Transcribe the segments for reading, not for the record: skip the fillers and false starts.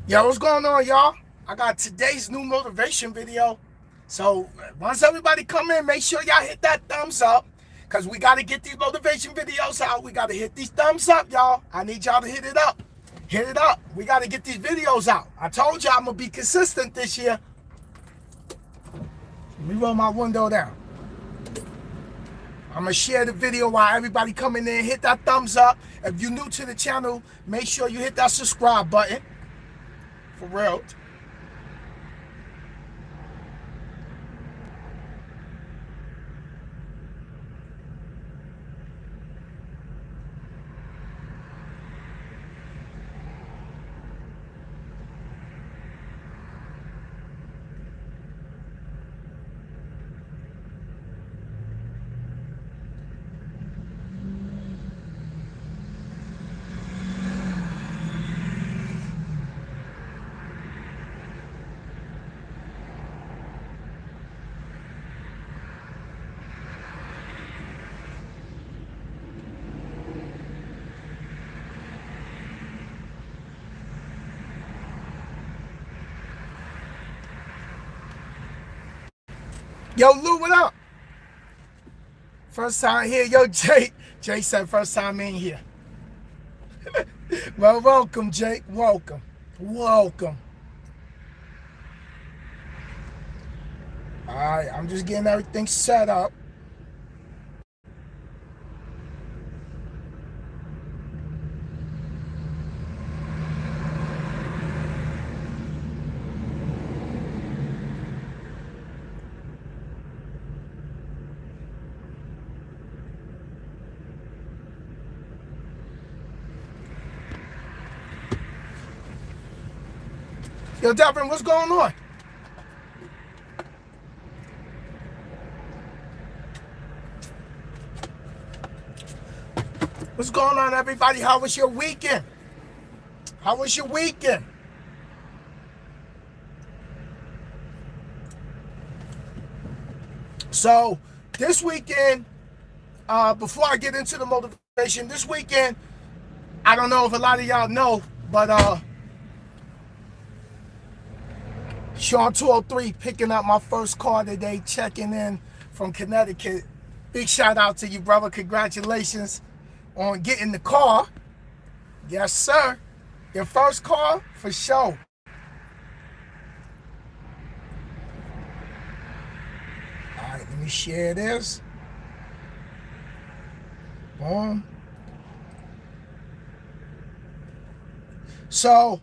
Yo, what's going on, y'all? I got today's new motivation video. So once everybody come in, make sure y'all hit that thumbs up. Because we got to get these motivation videos out. We got to hit these thumbs up, y'all. I need y'all to hit it up. Hit it up. We got to get these videos out. I told y'all I'm going to be consistent this year. Let me roll my window down. I'm going to share the video while everybody coming in. Hit that thumbs up. If you're new to the channel, make sure you hit that subscribe button. For real. Yo, Lou, what up? First time here. Yo, Jake. Jake said first time in here. Well, welcome, Jake. Welcome. Welcome. All right, I'm just getting everything set up. Yo, Devin, what's going on? What's going on, everybody? How was your weekend? How was your weekend? So, this weekend, before I get into the motivation, this weekend, I don't know if a lot of y'all know, but Sean 203 picking up my first car today, checking in from Connecticut. Big shout out to you, brother. Congratulations on getting the car. Yes, sir. Your first car for sure. All right, let me share this. Boom. So,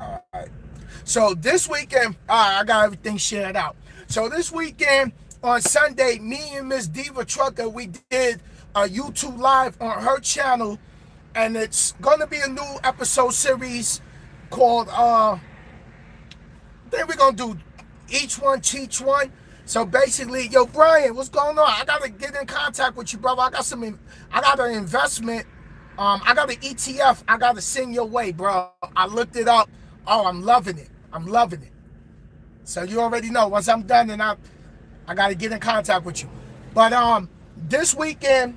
all right. So this weekend, I got everything shared out. So this weekend on Sunday, me and Miss DaTrucker, we did a YouTube live on her channel, and it's gonna be a new episode series called then we're gonna do each one teach one. So basically, yo, Brian, what's going on? I gotta get in contact with you, brother. I got an investment. I got an ETF. I gotta send your way, bro. I looked it up. Oh, I'm loving it. I'm loving it. So you already know. Once I'm done, and I gotta get in contact with you. But this weekend,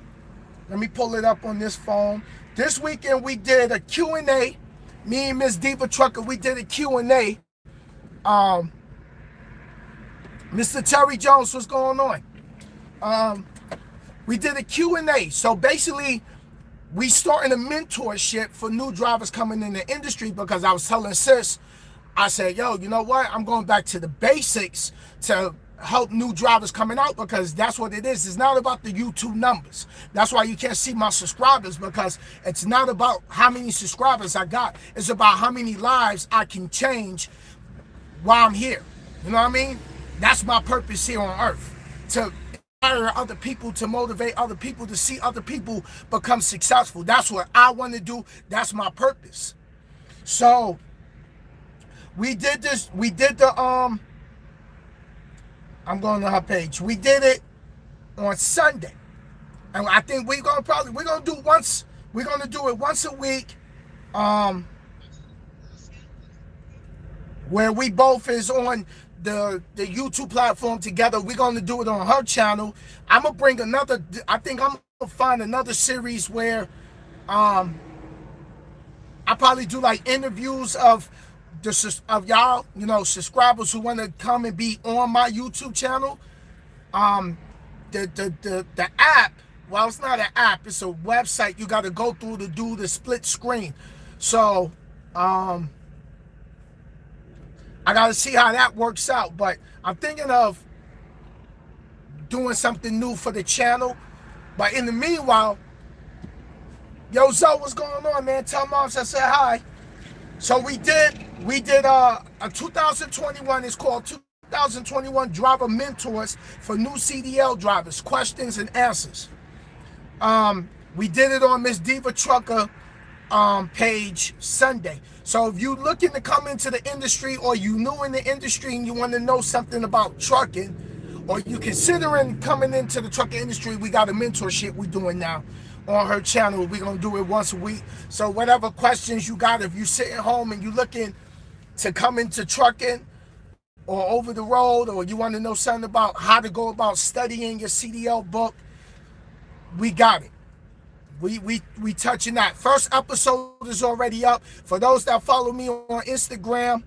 let me pull it up on this phone. This weekend we did a Q&A. Me and Miss DaTrucker, we did a Q&A. Mr. Terry Jones, what's going on? We did a Q&A. So basically, we starting a mentorship for new drivers coming in the industry, because I was telling sis, I said, yo, you know what? I'm going back to the basics to help new drivers coming out, because that's what it is. It's not about the YouTube numbers. That's why you can't see my subscribers, because it's not about how many subscribers I got. It's about how many lives I can change while I'm here. You know what I mean? That's my purpose here on earth, to inspire other people, to motivate other people, to see other people become successful. That's what I want to do. That's my purpose. So we did this. We did the I'm going to her page. We did it on Sunday, and I think we're gonna do once. We're gonna do it once a week. Where we both is on the YouTube platform together. We're going to do it on her channel. I'm going to bring another, I think I'm going to find another series where I probably do like interviews of y'all, subscribers who want to come and be on my YouTube channel. The app, well, it's not an app, it's a website you got to go through to do the split screen. So I got to see how that works out, but I'm thinking of doing something new for the channel. But in the meanwhile, yo, Zoe, what's going on, man? Tell moms I said hi. So we did a 2021, it's called 2021 Driver Mentors for new CDL drivers, questions and answers. We did it on Miss DaTrucker page Sunday. So if you looking to come into the industry, or you new in the industry and you want to know something about trucking, or you considering coming into the trucking industry, we got a mentorship we doing now on her channel. We're going to do it once a week. So whatever questions you got, if you sitting home and you looking to come into trucking or over the road, or you want to know something about how to go about studying your CDL book, we got it. We touching that. First episode is already up. For those that follow me on Instagram,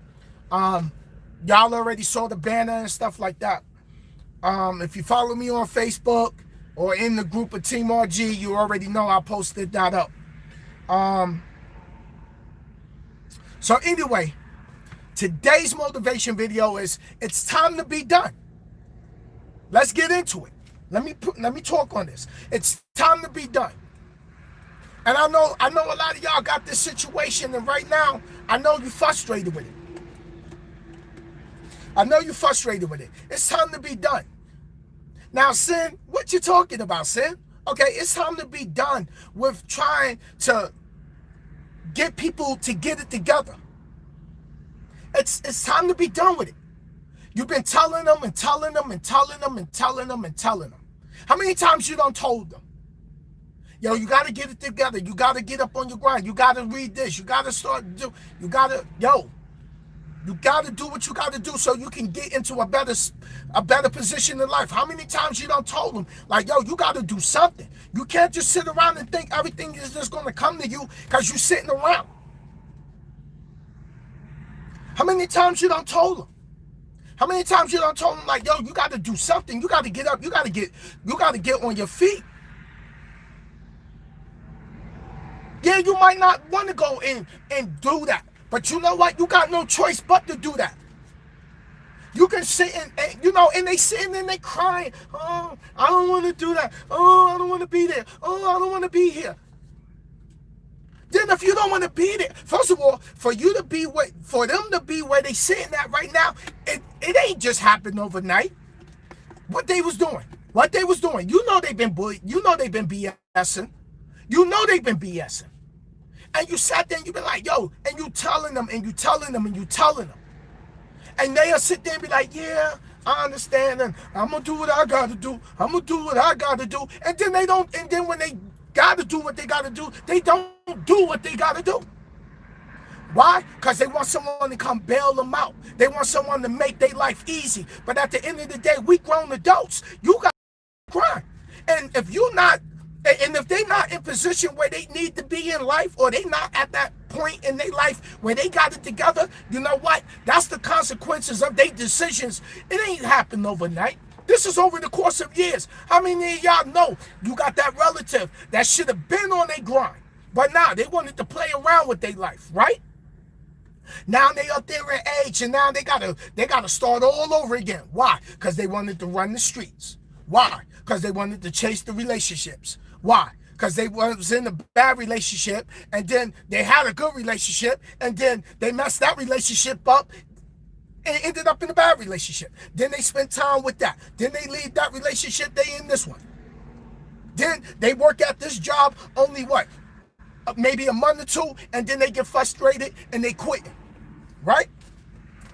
y'all already saw the banner and stuff like that. If you follow me on Facebook or in the group of Team RG, you already know I posted that up. So anyway, today's motivation video is, it's time to be done. Let's get into it. Let me talk on this. It's time to be done. And I know a lot of y'all got this situation, and right now, I know you're frustrated with it. I know you're frustrated with it. It's time to be done. Now, Sin, what you talking about, Sin? Okay, it's time to be done with trying to get people to get it together. It's time to be done with it. You've been telling them and telling them and telling them and telling them and telling them. How many times you done told them? Yo, you got to get it together. You got to get up on your grind. You got to read this. You got to start do. You got to, you got to do what you got to do so you can get into a better position in life. How many times you done told them, like, yo, you got to do something. You can't just sit around and think everything is just going to come to you because you're sitting around. How many times you done told them? How many times you done told them, like, yo, you got to do something. You got to get up. You got to get on your feet. Yeah, you might not want to go in and do that. But you know what? You got no choice but to do that. You can sit and and they sitting and they crying. Oh, I don't want to do that. Oh, I don't want to be there. Oh, I don't want to be here. Then if you don't want to be there, first of all, for them to be where they sitting at right now, it ain't just happened overnight. What they was doing. You know they've been bullied. You know they've been BSing. You know they've been BSing. And you sat there and you been like, yo, and you telling them and you telling them and you telling them. And they'll sit there and be like, yeah, I understand, and I'm going to do what I got to do. I'm going to do what I got to do. And then when they got to do what they got to do, they don't do what they got to do. Why? Because they want someone to come bail them out. They want someone to make their life easy. But at the end of the day, we grown adults. You got to grind. And if they're not in position where they need to be in life, or they not at that point in their life where they got it together, you know what? That's the consequences of their decisions. It ain't happened overnight. This is over the course of years. How many of y'all know you got that relative that should have been on their grind, but now they wanted to play around with their life, right? Now they up there in age, and now they gotta start all over again. Why? Because they wanted to run the streets. Why? Because they wanted to chase the relationships. Why? Because they was in a bad relationship, and then they had a good relationship, and then they messed that relationship up and ended up in a bad relationship. Then they spent time with that. Then they leave that relationship, they in this one. Then they work at this job only maybe a month or two, and then they get frustrated and they quit. Right?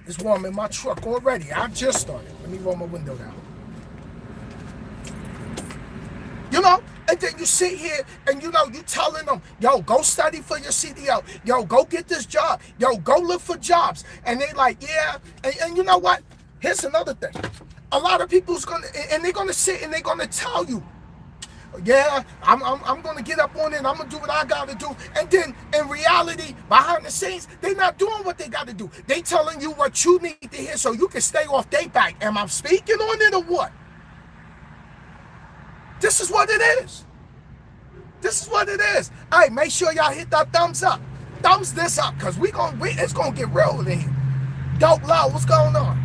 It's warm in my truck already. I just started. Let me roll my window down. And then you sit here and you telling them, yo, go study for your CDL. Yo, go get this job. Yo, go look for jobs. And they like, yeah. And you know what? Here's another thing. A lot of people's they're gonna sit and they're gonna tell you, Yeah, I'm gonna get up on it and I'm gonna do what I gotta do. And then in reality, behind the scenes, they not doing what they gotta do. They telling you what you need to hear so you can stay off their back. Am I speaking on it or what? This is what it is. This is what it is. All right, make sure y'all hit that thumbs up. Thumbs this up, because it's gonna get real in here. Dope Low, what's going on?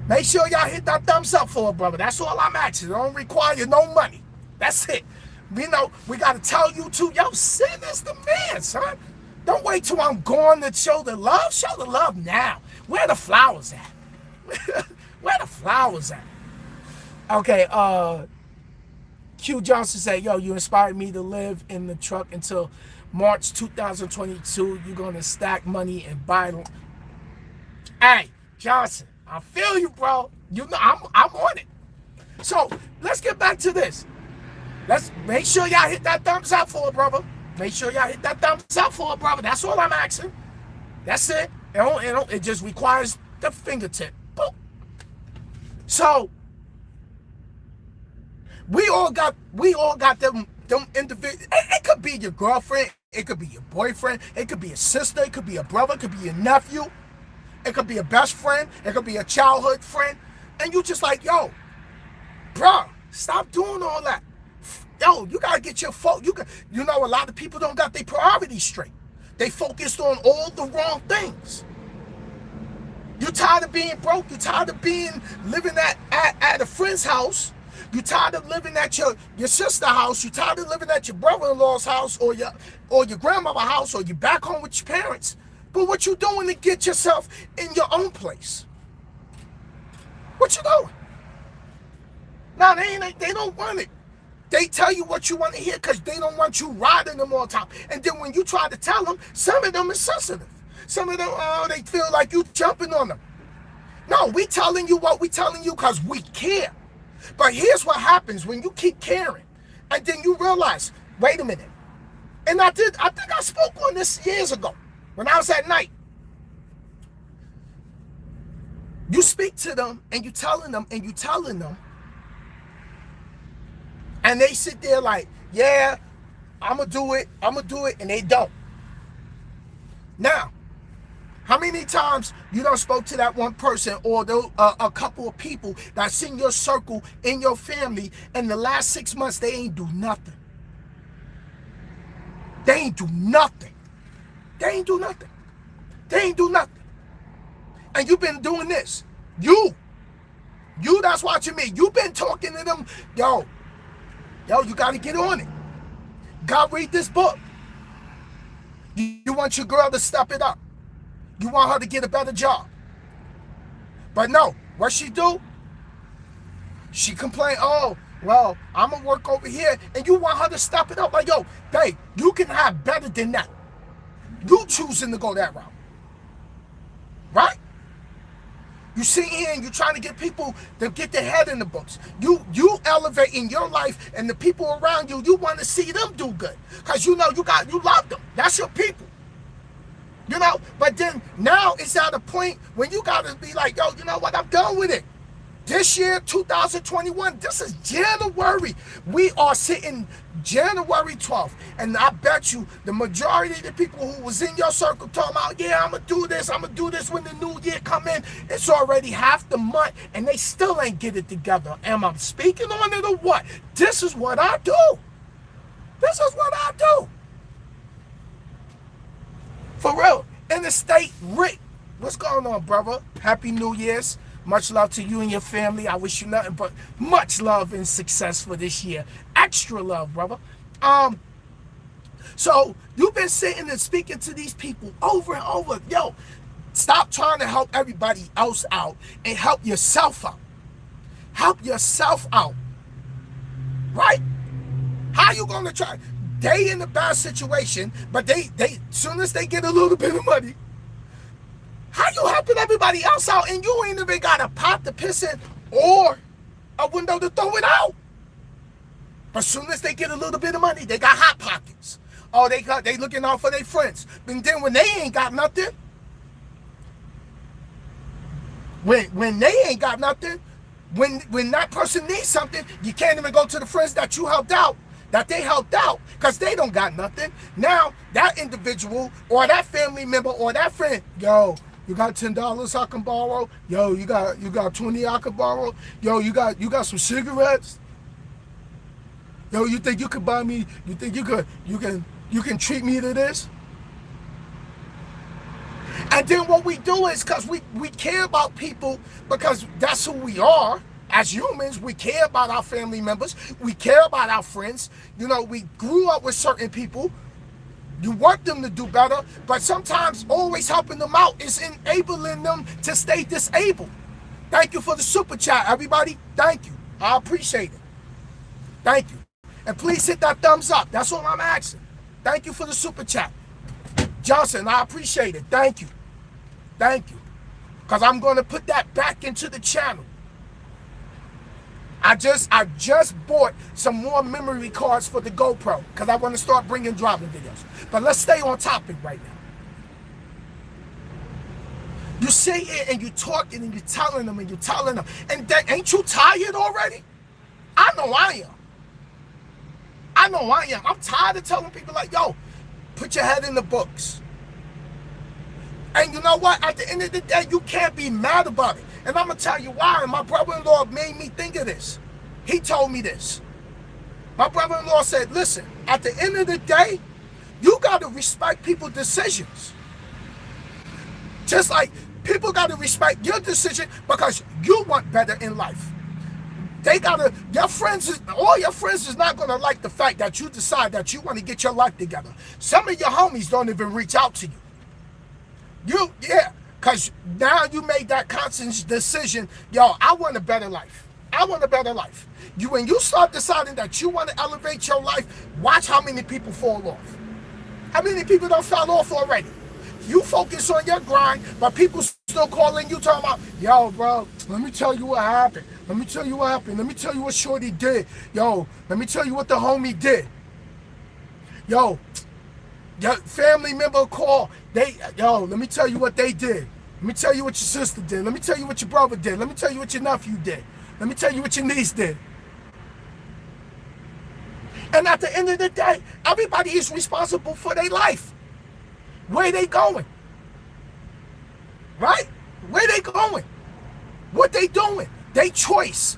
Make sure y'all hit that thumbs up for it, brother. That's all I'm asking. It don't require no money. That's it. We know we gotta tell you too, yo, Sin is the man, son. Don't wait till I'm gone to show the love. Show the love now. Where the flowers at? Where the flowers at? Okay, Q Johnson said, yo, you inspired me to live in the truck until March 2022. You're gonna stack money and buy them. Hey, Johnson, I feel you, bro. You know, I'm on it. So let's get back to this. Let's make sure y'all hit that thumbs up for it, brother. Make sure y'all hit that thumbs up for it, brother. That's all I'm asking. That's it. It just requires the fingertip. Boom. So we all got them individuals. It could be your girlfriend, it could be your boyfriend, it could be a sister, it could be a brother, it could be your nephew, it could be a best friend, it could be a childhood friend, and you just like, yo, bro, stop doing all that. Yo, you gotta get your you know, a lot of people don't got their priorities straight. They focused on all the wrong things. You tired of being broke? You tired of living at a friend's house? You tired of living at your sister's house? You tired of living at your brother-in-law's house or your grandmother's house, or you back home with your parents? But what you doing to get yourself in your own place? What you doing? No, they don't want it. They tell you what you want to hear because they don't want you riding them all the time. And then when you try to tell them, some of them is sensitive. Some of them, they feel like you jumping on them. No, we telling you what we telling you because we care. But here's what happens when you keep caring, and then you realize, wait a minute. And I think I spoke on this years ago when I was at night. You speak to them and you telling them, and they sit there like, yeah, I'm gonna do it, and they don't. Now, how many times you done spoke to that one person or a couple of people that's in your circle, in your family, and the last 6 months they ain't do nothing? They ain't do nothing. They ain't do nothing. They ain't do nothing. And you've been doing this. You that's watching me. You've been talking to them. Yo, you got to get on it. God, read this book. You want your girl to step it up. You want her to get a better job. But no, what she do? She complain, oh, well, I'm going to work over here. And you want her to step it up. Like, yo, babe, you can have better than that. You choosing to go that route. Right? You sit here and you're trying to get people to get their head in the books. You elevate in your life, and the people around you, you want to see them do good. Because you know you love them. That's your people. You know, but then now it's at a point when you got to be like, yo, you know what, I'm done with it. This year, 2021, this is January. We are sitting January 12th. And I bet you the majority of the people who was in your circle talking about, yeah, I'm going to do this when the new year come in. It's already half the month and they still ain't get it together. Am I speaking on it or what? This is what I do. This is what I do. For real. In the state, Rick, what's going on, brother? Happy New Year's. Much love to you and your family. I wish you nothing but much love and success for this year. Extra love, brother. So you've been sitting and speaking to these people over and over. Yo, stop trying to help everybody else out and help yourself out. Help yourself out. Right? How you gonna try? They in a bad situation, but they soon as they get a little bit of money, how you helping everybody else out and you ain't even got a pot to piss in or a window to throw it out? But soon as they get a little bit of money, they got hot pockets. Oh, they looking out for their friends. And then when they ain't got nothing, when they ain't got nothing, When that person needs something, you can't even go to the friends that you helped out, that they helped out, because they don't got nothing. Now that individual or that family member or that friend, yo, you got $10 I can borrow? Yo, you got 20 I can borrow? Yo, you got some cigarettes? Yo, you think you could buy me? You think you can treat me to this? And then what we do is, because we care about people, because that's who we are. As humans, we care about our family members. We care about our friends. You know, we grew up with certain people. You want them to do better, but sometimes always helping them out is enabling them to stay disabled. Thank you for the super chat, everybody. Thank you. I appreciate it. Thank you. And please hit that thumbs up. That's all I'm asking. Thank you for the super chat. Johnson, I appreciate it. Thank you. Thank you. Because I'm going to put that back into the channel. I just bought some more memory cards for the GoPro because I want to start bringing driving videos. But let's stay on topic right now. You sit here and you're talking and you're telling them and you're telling them. And then, ain't you tired already? I know I am. I know I am. I'm tired of telling people like, yo, put your head in the books. And you know what? At the end of the day, you can't be mad about it. And I'm going to tell you why. And my brother-in-law made me think of this. He told me this. My brother-in-law said, listen, at the end of the day, you got to respect people's decisions. Just like people got to respect your decision because you want better in life. They got to, all your friends is not going to like the fact that you decide that you want to get your life together. Some of your homies don't even reach out to you. Because now you made that conscious decision, yo, I want a better life. I want a better life. When you start deciding that you want to elevate your life, watch how many people fall off. How many people don't fall off already? You focus on your grind, but people still calling you talking about, yo, bro, let me tell you what happened. Let me tell you what happened. Let me tell you what Shorty did. Yo, let me tell you what the homie did. Yo, your family member call. Let me tell you what they did. Let me tell you what your sister did. Let me tell you what your brother did. Let me tell you what your nephew did. Let me tell you what your niece did. And at the end of the day, everybody is responsible for their life. Where they going? Right? Where they going? What they doing? They choice.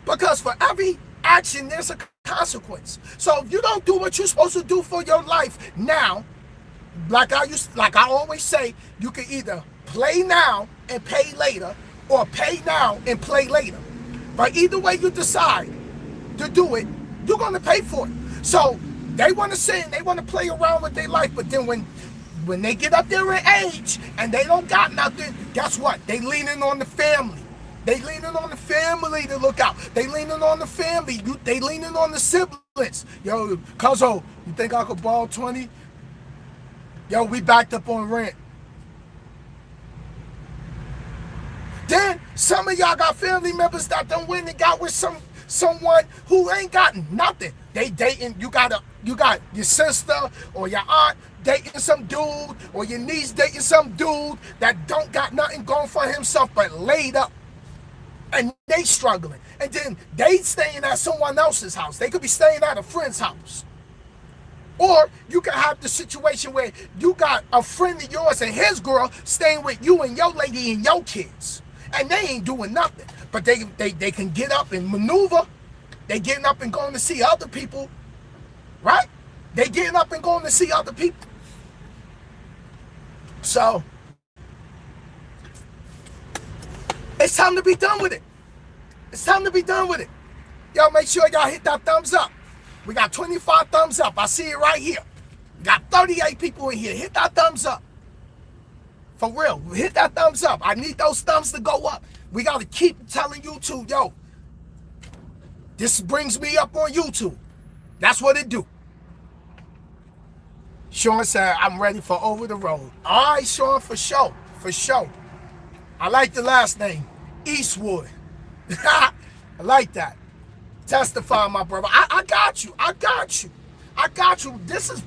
Because for every action, there's a consequence. So if you don't do what you're supposed to do for your life now, like I always say, you can either play now and pay later, or pay now and play later. But either way you decide to do it, you're going to pay for it. So they want to sit and they want to play around with their life, but then when they get up there in age and they don't got nothing, guess what? They leaning on the family. They leaning on the family to look out. They leaning on the family. They leaning on the siblings. Yo, cuzzo, you think I could borrow 20? Yo, we backed up on rent. Then some of y'all got family members that done went and got with someone who ain't gotten nothing. They dating, you got your sister or your aunt dating some dude, or your niece dating some dude that don't got nothing going for himself but laid up. And they struggling. And then they staying at someone else's house. They could be staying at a friend's house. Or you can have the situation where you got a friend of yours and his girl staying with you and your lady and your kids. And they ain't doing nothing. But they can get up and maneuver. They getting up and going to see other people. Right? They getting up and going to see other people. So it's time to be done with it. It's time to be done with it. Y'all make sure y'all hit that thumbs up. We got 25 thumbs up. I see it right here. We got 38 people in here. Hit that thumbs up. For real. Hit that thumbs up. I need those thumbs to go up. We got to keep telling YouTube, yo, this brings me up on YouTube. That's what it do. Sean said, I'm ready for over the road. All right, Sean, for sure. For sure. I like the last name, Eastwood. I like that. Testify, my brother. I got you. I got you. I got you. This is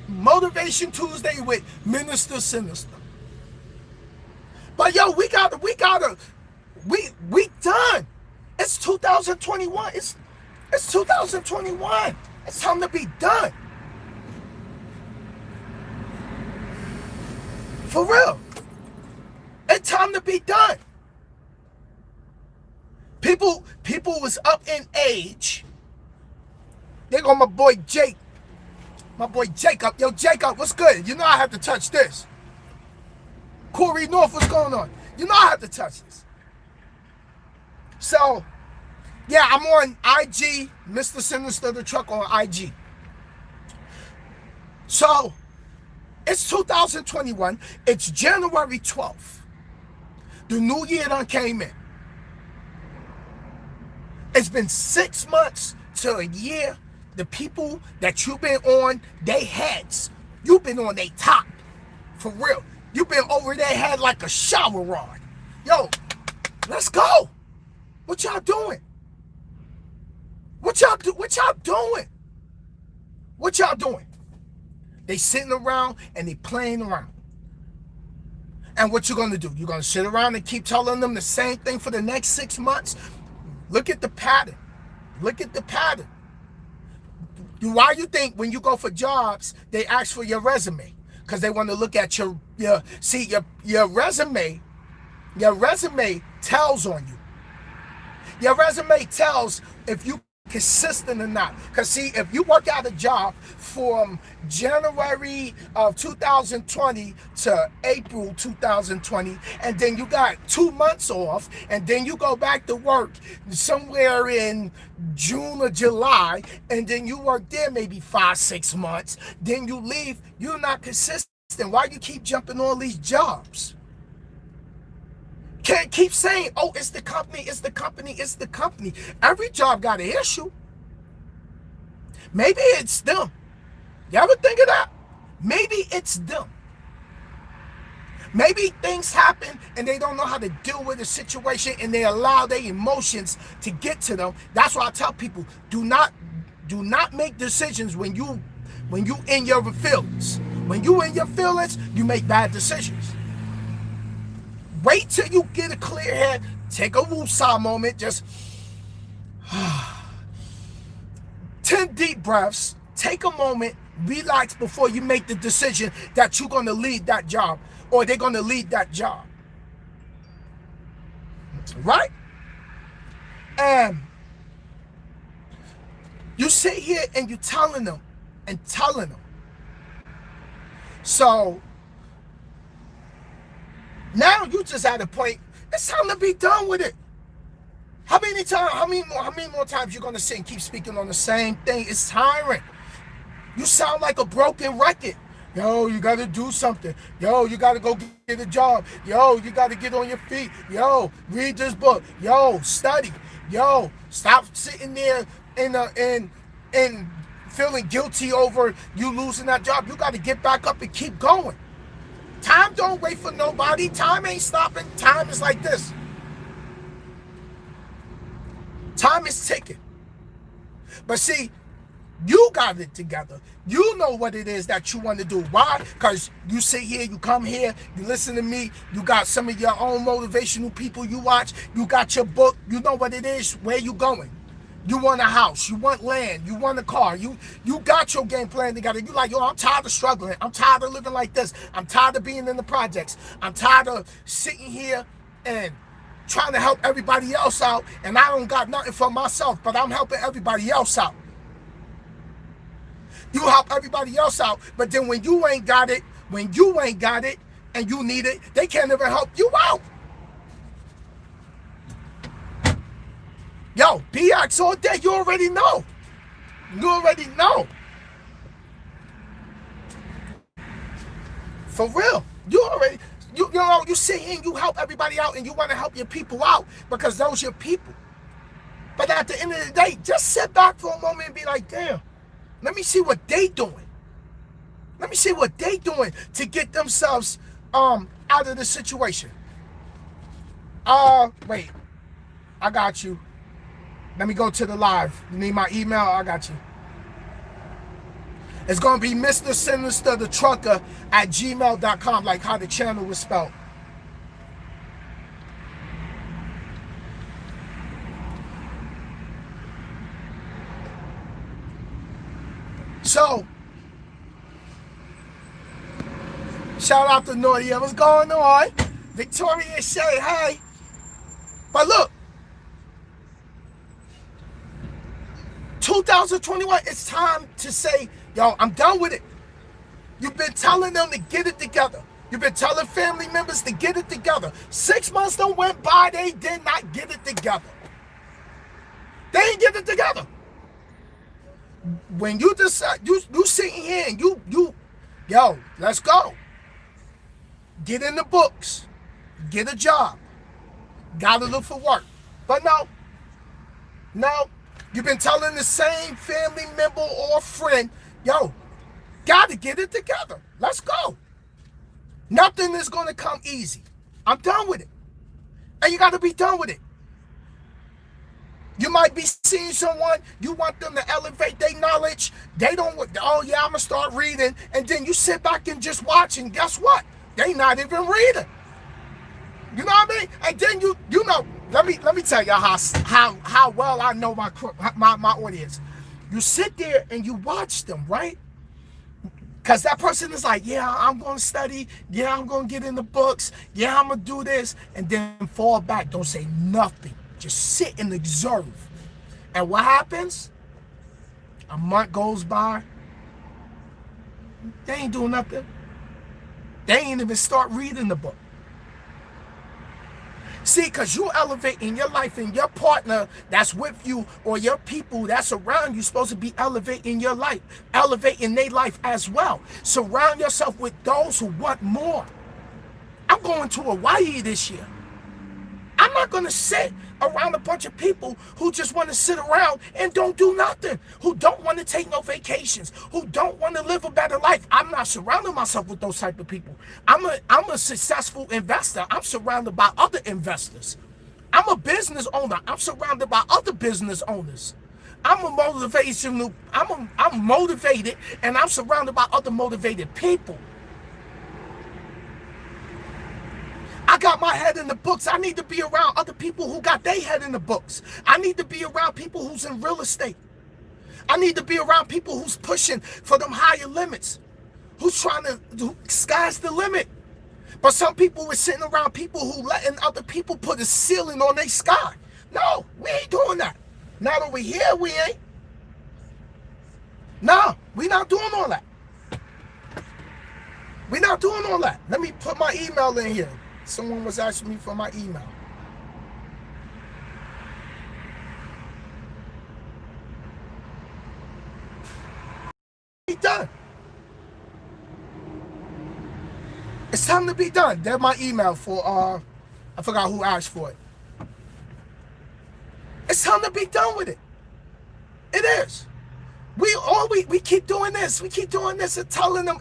Motivation Tuesday with Mr.Sinnizter. But yo, we gotta We done. It's 2021. It's 2021. It's time to be done. For real. It's time to be done. People was up in age. They go my boy Jake. My boy Jacob. Yo, Jacob, what's good? You know I have to touch this. Corey North, what's going on? You know I have to touch this. So, yeah, I'm on IG, Mr.Sinnizter, DaTrucker on IG. So, it's 2021. It's January 12th. The new year done came in. It's been 6 months to a year. The people that you've been on their heads, you've been on their top. For real. You've been over their head like a shower rod. Yo, let's go. What y'all doing? What y'all doing? What y'all doing? They sitting around and they playing around. And what you gonna do? You're gonna sit around and keep telling them the same thing for the next 6 months? Look at the pattern. Look at the pattern. Why you think when you go for jobs, they ask for your resume? Because they want to look at your resume. Your resume tells on you. Your resume tells if you consistent or not. Because see, if you work out a job from January of 2020 to April 2020, and then you got 2 months off, and then you go back to work somewhere in June or July, and then you work there maybe 5-6 months, then you leave, you're not consistent. Why you keep jumping on these jobs? Can't keep saying, oh, it's the company, it's the company, it's the company. Every job got an issue. Maybe it's them. You ever think of that? Maybe it's them. Maybe things happen and they don't know how to deal with the situation and they allow their emotions to get to them. That's why I tell people, do not make decisions when you in your feelings. When you in your feelings, you make bad decisions. Wait till you get a clear head. Take a woosah moment. Just 10 deep breaths. Take a moment. Relax before you make the decision that you're going to lead that job or they're going to lead that job. Right? And you sit here and you're telling them and telling them. So now you just at a point, it's time to be done with it. How many more times you gonna sit and keep speaking on the same thing? It's tiring. You sound like a broken record. Yo, you gotta do something. Yo, you gotta go get a job. Yo, you gotta get on your feet. Yo, read this book. Yo, study. Yo, stop sitting there and feeling guilty over you losing that job. You gotta get back up and keep going. Time don't wait for nobody. Time ain't stopping. Time is like this. Time is ticking. But see, you got it together. You know what it is that you want to do. Why? Because you sit here, you come here, you listen to me, you got some of your own motivational people you watch, you got your book, you know what it is, where you going. You want a house, you want land, you want a car, you got your game plan together. You like, yo, I'm tired of struggling. I'm tired of living like this. I'm tired of being in the projects. I'm tired of sitting here and trying to help everybody else out, and I don't got nothing for myself, but I'm helping everybody else out. You help everybody else out, but then when you ain't got it, and you need it, they can't even help you out. Yo, BX all day, you already know. You already know. For real. You know, you sit here and you help everybody out and you want to help your people out because those are your people. But at the end of the day, just sit back for a moment and be like, damn, let me see what they doing. Let me see what they doing to get themselves out of the situation. Wait. I got you. Let me go to the live. You need my email? I got you. It's going to be Mr.Sinnizter, DaTrucker at gmail.com, like how the channel was spelled. So, shout out to Naughty. What's going on? Victoria say, hey. But look, 2021, it's time to say, yo, I'm done with it. You've been telling them to get it together. You've been telling family members to get it together. 6 months done went by, they did not get it together. They ain't get it together. When you decide, you sitting here and yo, let's go. Get in the books. Get a job. Gotta look for work. But no. You've been telling the same family member or friend, yo, gotta get it together. Let's go. Nothing is gonna come easy. I'm done with it. And you gotta be done with it. You might be seeing someone, you want them to elevate their knowledge. They don't, oh yeah, I'm gonna start reading. And then you sit back and just watch, and guess what? They not even reading. You know what I mean? And then you know, let me tell you how well I know my audience. You sit there and you watch them, right? Because that person is like, yeah, I'm going to study. Yeah, I'm going to get in the books. Yeah, I'm going to do this. And then fall back. Don't say nothing. Just sit and observe. And what happens? A month goes by. They ain't doing nothing. They ain't even start reading the book. See, because you elevate in your life, and your partner that's with you or your people that's around you supposed to be elevating your life, elevating their life as well. Surround yourself with those who want more. I'm going to Hawaii this year. I'm not going to sit around a bunch of people who just want to sit around and don't do nothing, who don't want to take no vacations, who don't want to live a better life. I'm not surrounding myself with those type of people. I'm a successful investor. I'm surrounded by other investors. I'm a business owner. I'm surrounded by other business owners. I'm motivated, and I'm surrounded by other motivated people. I got my head in the books. I need to be around other people who got their head in the books. I need to be around people who's in real estate. I need to be around people who's pushing for them higher limits, who's trying to, sky's the limit. But some people were sitting around people who letting other people put a ceiling on their sky. No, we ain't doing that. Not over here, we ain't. No, we not doing all that. We not doing all that. Let me put my email in here. Someone was asking me for my email. Be done. It's time to be done. There's my email for I forgot who asked for it. It's time to be done with it. It is. We keep doing this. We keep doing this and telling them.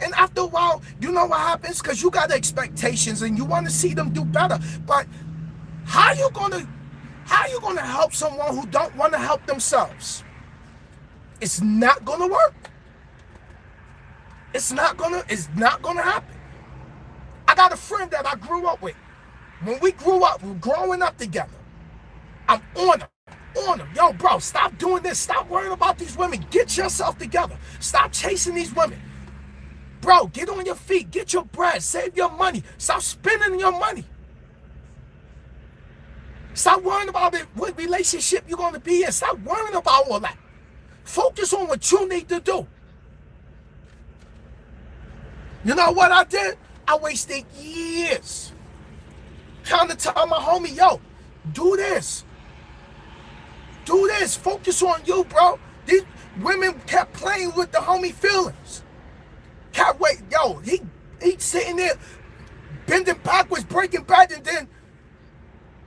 And after a while, you know what happens? Because you got expectations and you want to see them do better. But how you gonna help someone who don't want to help themselves? It's not gonna work. It's not gonna happen. I got a friend that I grew up with. When we grew up, we were growing up together. I'm on him. Yo, bro, stop doing this. Stop worrying about these women. Get yourself together. Stop chasing these women. Bro, get on your feet. Get your bread. Save your money. Stop spending your money. Stop worrying about it, what relationship you're going to be in. Stop worrying about all that. Focus on what you need to do. You know what I did? I wasted years trying to tell my homie, yo, do this. Do this. Focus on you, bro. These women kept playing with the homie feelings. Can't wait. Yo, he sitting there bending backwards, breaking bad, and then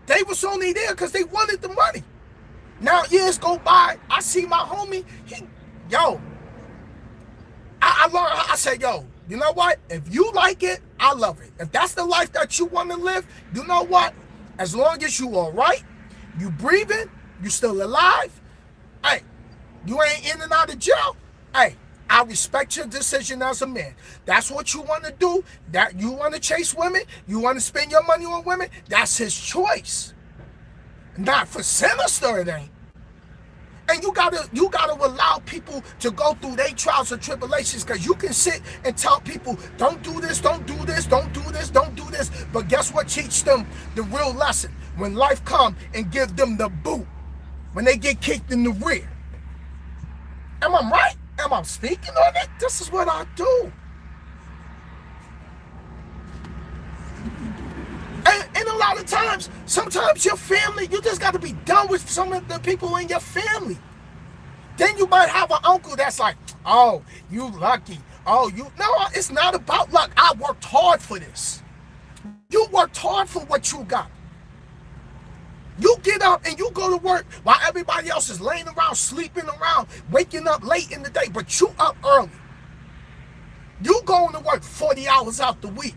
they was only there because they wanted the money. Now years go by. I see my homie. I learned. I said, yo, you know what? If you like it, I love it. If that's the life that you want to live, you know what? As long as you all right, you breathing, you still alive, hey, you ain't in and out of jail, hey, I respect your decision as a man. That's what you want to do. That you want to chase women, you want to spend your money on women, that's his choice. Not for Sinnizter, it ain't. And you gotta allow people to go through their trials and tribulations, because you can sit and tell people, don't do this, don't do this, don't do this, don't do this. But guess what? Teach them the real lesson when life come and give them the boot when they get kicked in the rear. Am I right? Am I speaking on it? This is what I do. And a lot of times, sometimes your family, you just got to be done with some of the people in your family. Then you might have an uncle that's like, oh, you lucky. Oh, no, it's not about luck. I worked hard for this. You worked hard for what you got. You get up and you go to work while everybody else is laying around, sleeping around, waking up late in the day, but you up early. You going to work 40 hours out the week.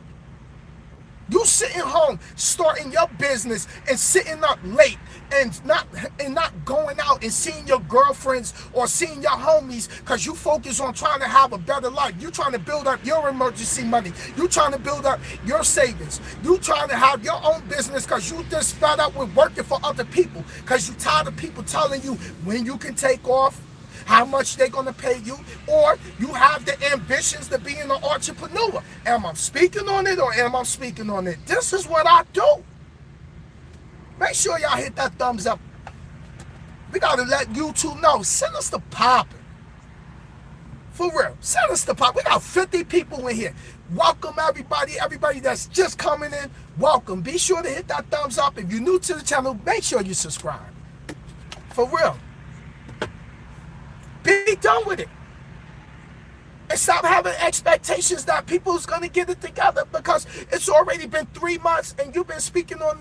You sitting home, starting your business and sitting up late and not going out and seeing your girlfriends or seeing your homies, because you focus on trying to have a better life. You trying to build up your emergency money. You trying to build up your savings. You trying to have your own business because you just fed up with working for other people, because you tired of people telling you when you can take off, how much they're going to pay you, or you have the ambitions to be an entrepreneur. Am I speaking on it or am I speaking on it? This is what I do. Make sure y'all hit that thumbs up. We got to let YouTube know. Send us the popping. For real. Send us the pop. We got 50 people in here. Welcome everybody. Everybody that's just coming in, welcome. Be sure to hit that thumbs up. If you're new to the channel, make sure you subscribe. For real. Be done with it. And stop having expectations that people's gonna get it together, because it's already been 3 months and you've been speaking on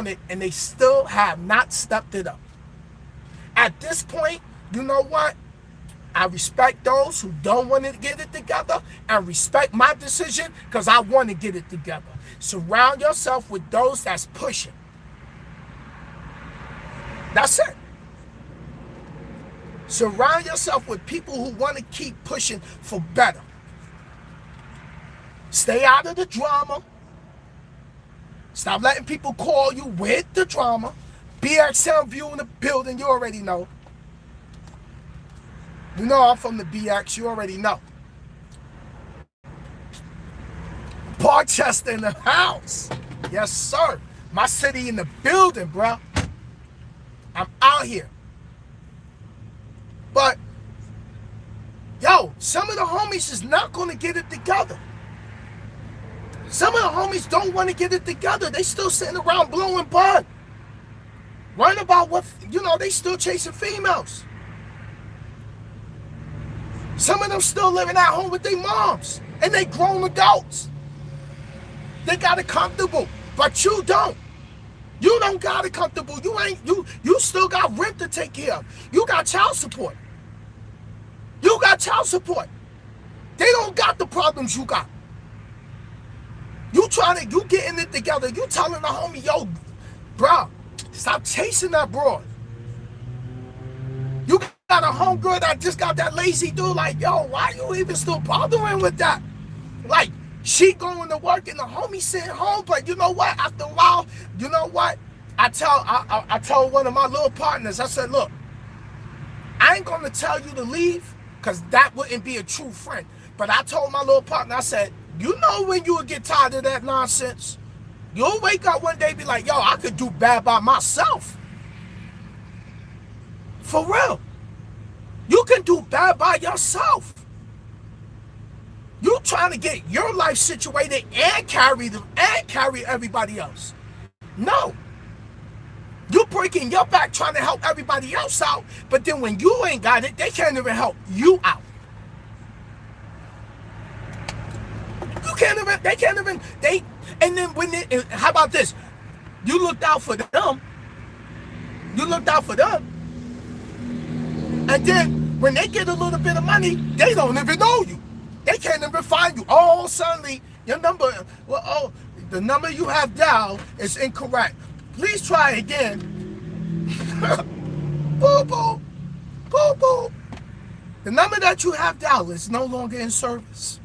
it, and they still have not stepped it up. At this point, you know what? I respect those who don't want to get it together, and respect my decision because I want to get it together. Surround yourself with those that's pushing. That's it. Surround yourself with people who want to keep pushing for better. Stay out of the drama. Stop letting people call you with the drama. BX Soundview in the building, you already know. You know I'm from the BX, you already know. Barchester in the house. Yes, sir. My city in the building, bro. I'm out here. But, yo, some of the homies is not going to get it together. Some of the homies don't want to get it together. They still sitting around blowing bud. Worrying about what, they still chasing females. Some of them still living at home with their moms. And they grown adults. They got it comfortable. But you don't. You don't got it comfortable. You still got rent to take care of. You got child support. You got child support. They don't got the problems you got. You getting it together. You telling the homie, yo, bro, stop chasing that broad. You got a homegirl that just got that lazy dude, like, yo, why you even still bothering with that? Like, she going to work and the homie sitting home, but you know what? After a while, you know what? I told one of my little partners, I said, look, I ain't gonna tell you to leave, because that wouldn't be a true friend. But I told my little partner, I said, you know when you would get tired of that nonsense? You'll wake up one day and be like, yo, I could do bad by myself. For real. You can do bad by yourself. You trying to get your life situated and carry everybody else. No. You breaking your back trying to help everybody else out, but then when you ain't got it, they can't even help you out. And then how about this? You looked out for them. And then when they get a little bit of money, they don't even know you. They can't even find you. Oh, suddenly your number, the number you have dialed is incorrect. Please try again. Boo boo. Boo boo. The number that you have dialed is no longer in service.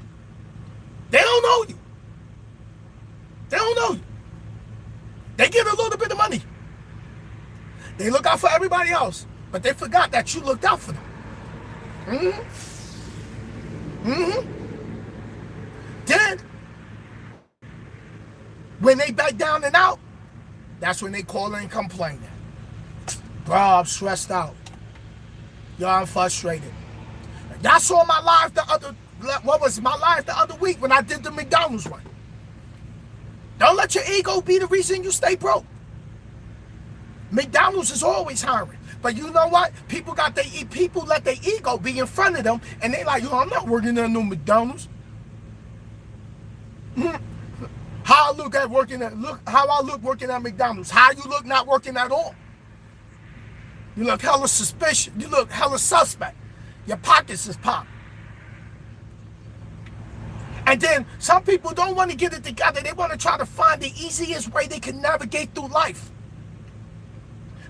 They don't know you. They don't know you. They get a little bit of money. They They look out for everybody else, but they forgot that you looked out for them. Then, when they back down and out, that's when they call in complaining. Bro, I'm stressed out. Yo, I'm frustrated. That's all my life the other week when I did the McDonald's one. Don't let your ego be the reason you stay broke. McDonald's is always hiring. But you know what? People let their ego be in front of them, and they like, yo, I'm not working at no McDonald's. How I look working at McDonald's. How you look not working at all. You look hella suspicious. You look hella suspect. Your pockets is popped. And then some people don't want to get it together. They want to try to find the easiest way they can navigate through life.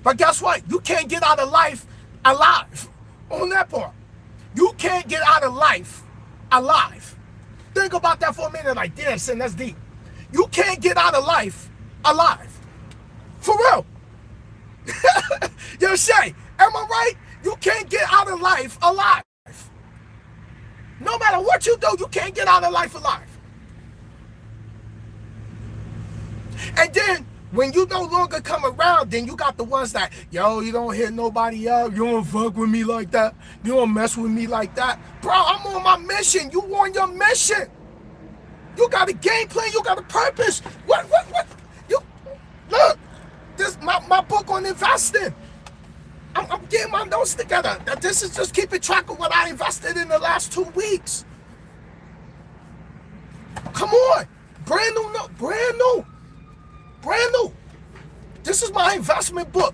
But guess what? You can't get out of life alive. On that part. You can't get out of life alive. Think about that for a minute. Like, damn, son, that's deep. You can't get out of life alive. For real. Yo, Shay, am I right? You can't get out of life alive. No matter what you do, you can't get out of life alive. And then, when you no longer come around, then you got the ones that, yo, you don't hit nobody up. You don't fuck with me like that. You don't mess with me like that. Bro, I'm on my mission. You on your mission. You got a game plan. You got a purpose. What? You, look, this my book on investing. I'm getting my notes together. This is just keeping track of what I invested in the last 2 weeks. Come on. Brand new. This is my investment book.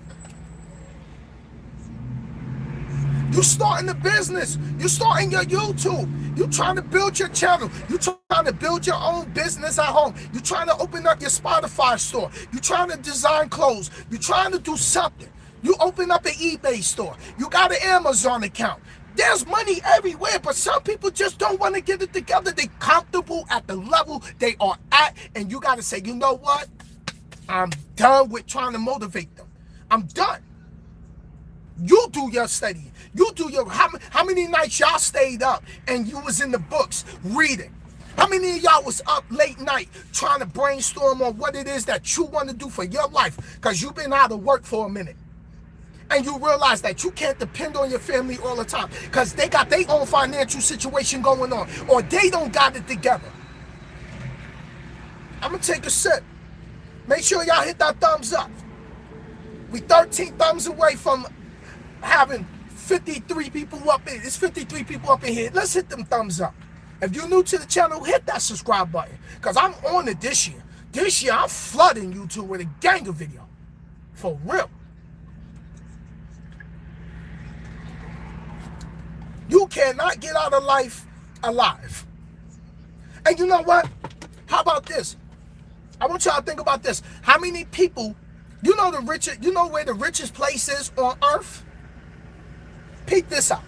You starting a business. You starting your YouTube. You trying to build your channel. You trying to build your own business at home. You trying to open up your Spotify store. You trying to design clothes. You trying to do something. You open up an eBay store. You got an Amazon account. There's money everywhere, but some people just don't want to get it together. They comfortable at the level they are at, and you got to say, you know what? I'm done with trying to motivate them. I'm done. You do your studying. You do your, how many nights y'all stayed up and you was in the books reading? How many of y'all was up late night trying to brainstorm on what it is that you want to do for your life because you've been out of work for a minute? And you realize that you can't depend on your family all the time because they got their own financial situation going on or they don't got it together. I'm going to take a sip. Make sure y'all hit that thumbs up. We 13 thumbs away from having 53 people up in. It's 53 people up in here. Let's hit them thumbs up. If you're new to the channel, hit that subscribe button because I'm on it this year. This year, I'm flooding YouTube with a gang of video. For real. You cannot get out of life alive. And you know what? How about this? I want y'all to think about this. How many people, you know where the richest place is on earth? Peek this out.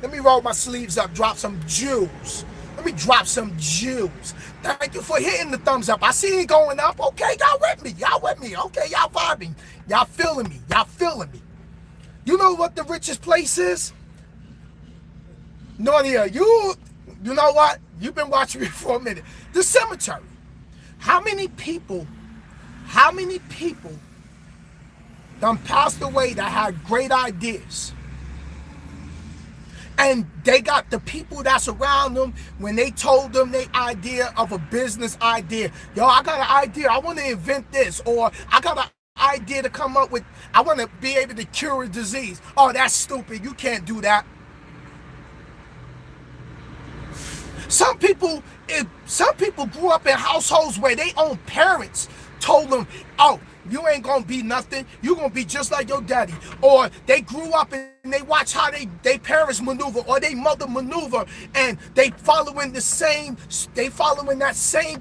Let me roll my sleeves up, drop some jewels. Let me drop some jewels. Thank you for hitting the thumbs up. I see it going up. Okay, y'all with me. Y'all with me. Okay, y'all vibing. Y'all feeling me. Y'all feeling me. You know what the richest place is? Nadia, you know what? You've been watching me for a minute. The cemetery. How many people done passed away that had great ideas? And they got the people that's around them when they told them their idea of a business idea. Yo, I got an idea. I want to invent this. Or I got an idea to come up with. I want to be able to cure a disease. Oh, that's stupid. You can't do that. Some people grew up in households where their own parents told them, oh, you ain't gonna be nothing. You gonna be just like your daddy. Or they grew up and they watch how they parents maneuver or they mother maneuver and they following that same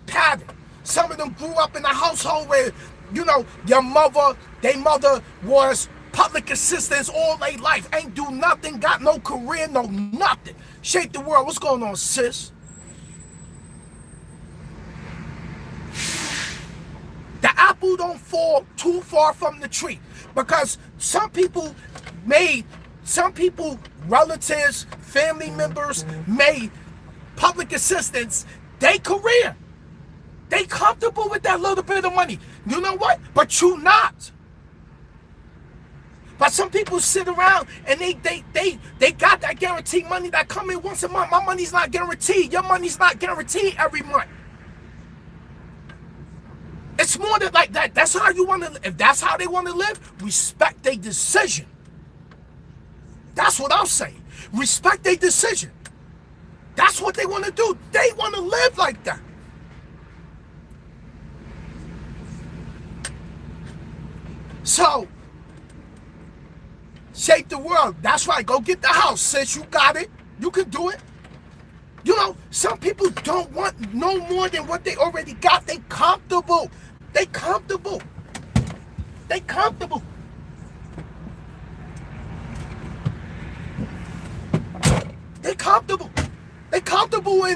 pattern. Some of them grew up in a household where, you know, their mother was public assistance all their life. Ain't do nothing, got no career, no nothing. Shake the world. What's going on, sis? The apple don't fall too far from the tree. Because some people, relatives, family members, made public assistance their career. They comfortable with that little bit of money. You know what? But you not. But some people sit around and they got that guaranteed money that come in once a month. My money's not guaranteed. Your money's not guaranteed every month. It's more than like that. That's how you want to. If that's how they want to live, respect their decision. That's what I'm saying. Respect their decision. That's what they want to do. They want to live like that. So, shape the world. That's right. Go get the house. Since you got it, you can do it. You know, some people don't want no more than what they already got. They comfortable. They comfortable. They comfortable. They comfortable. They comfortable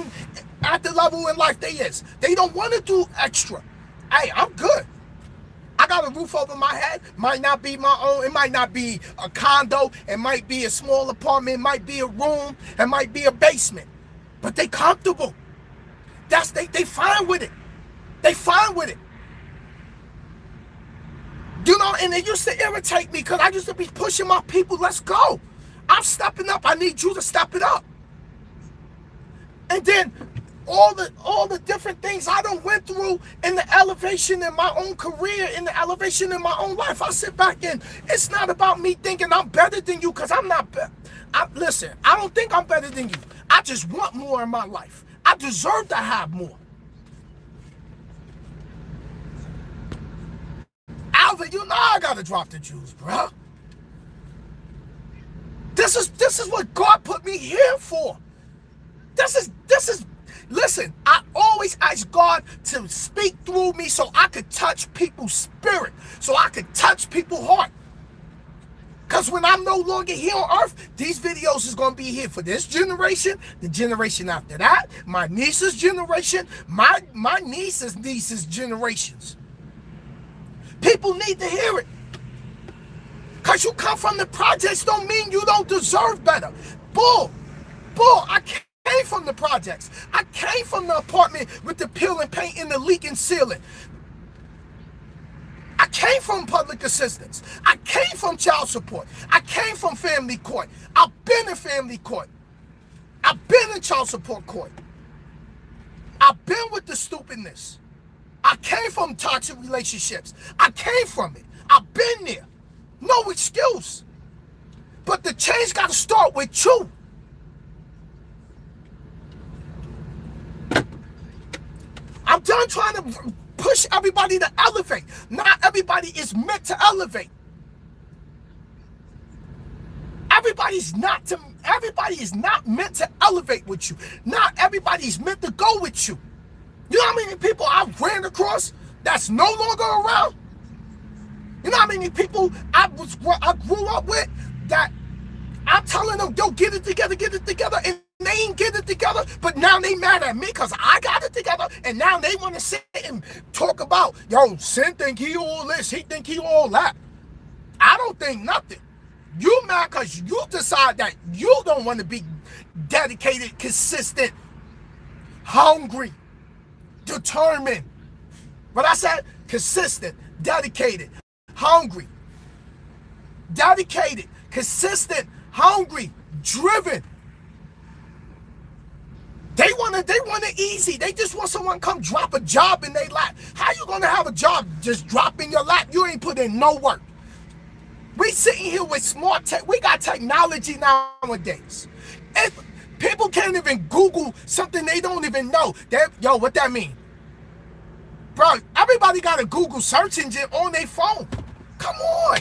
at the level in life they is. They don't want to do extra. Hey, I'm good. I got a roof over my head. Might not be my own. It might not be a condo. It might be a small apartment. It might be a room. It might be a basement. But they comfortable. They fine with it. They fine with it. You know, and it used to irritate me because I used to be pushing my people. Let's go. I'm stepping up. I need you to step it up. And then all the different things I done went through in the elevation in my own career, in the elevation in my own life, I sit back and it's not about me thinking I'm better than you, because I'm not better. Listen, I don't think I'm better than you. I just want more in my life. I deserve to have more. Alvin, you know I gotta drop the juice, bro. This is what God put me here for. This is listen, I always ask God to speak through me so I could touch people's spirit, so I could touch people's heart. Because when I'm no longer here on earth, these videos is going to be here for this generation, the generation after that, my niece's generation, my niece's generations. People need to hear it. Because you come from the projects don't mean you don't deserve better. Bull, I came from the projects. I came from the apartment with the peeling paint and the leaking ceiling. I came from public assistance. I came from child support. I came from family court. I've been in family court. I've been in child support court. I've been with the stupidness. I came from toxic relationships. I came from it. I've been there. No excuse. But the change got to start with you. I'm done trying to push everybody to elevate. Not everybody is meant to elevate. Everybody is not meant to elevate with you. Not everybody is meant to go with you. You know how many people I ran across that's no longer around? You know how many people I grew up with that I'm telling them, yo, get it together, and they ain't get it together, but now they mad at me because I got it together, and now they want to sit and talk about, yo, Sin think he all this, he think he all that. I don't think nothing. You mad because you decide that you don't want to be dedicated, consistent, hungry, determined. But I said consistent, dedicated, hungry, dedicated, consistent, hungry, driven. They want it easy. They just want someone to come drop a job in their lap. How you gonna have a job just drop in your lap? You ain't put in no work. We sitting here with smart tech. We got technology nowadays. If people can't even Google something they don't even know. Yo, what that mean? Bro, everybody got a Google search engine on their phone. Come on.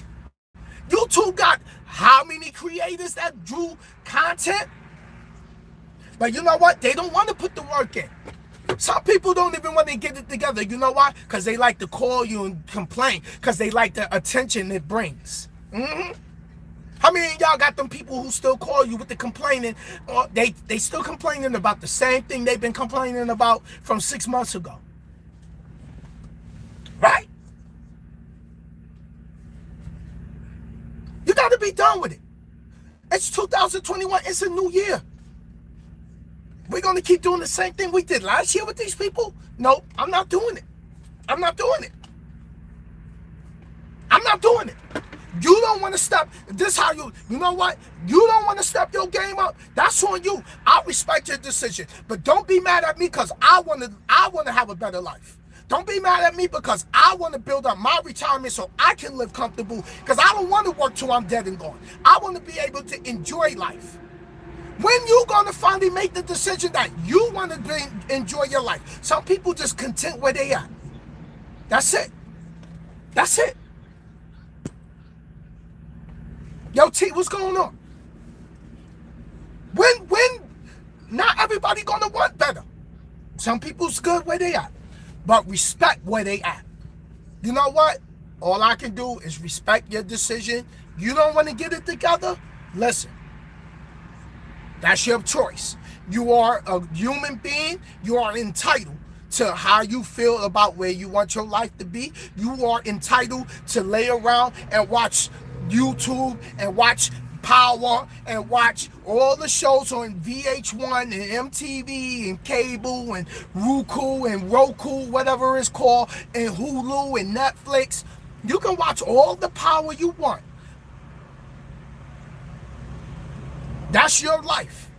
YouTube got how many creators that do content? But you know what? They don't want to put the work in. Some people don't even want to get it together. You know why? Because they like to call you and complain. Because they like the attention it brings. How many of y'all got them people who still call you with the complaining? Or they still complaining about the same thing they've been complaining about from 6 months ago. Right? done with it. It's 2021. It's a new year. We're going to keep doing the same thing we did last year with these people? No, I'm not doing it. I'm not doing it. I'm not doing it. You don't want to step. This how you know what? You don't want to step your game up. That's on you. I respect your decision. But don't be mad at me because I want to have a better life. Don't be mad at me because I want to build up my retirement so I can live comfortable, because I don't want to work till I'm dead and gone. I want to be able to enjoy life. When you going to finally make the decision that you want to enjoy your life? Some people just content where they at. That's it. That's it. Yo, T, what's going on? When not everybody gonna want better. Some people's good where they at, but respect where they at. You know what? All I can do is respect your decision. You don't want to get it together? Listen. That's your choice. You are a human being. You are entitled to how you feel about where you want your life to be. You are entitled to lay around and watch YouTube and watch Power and watch all the shows on VH1 and MTV and cable and Roku, whatever it's called, and Hulu and Netflix. You can watch all the Power you want. That's your life.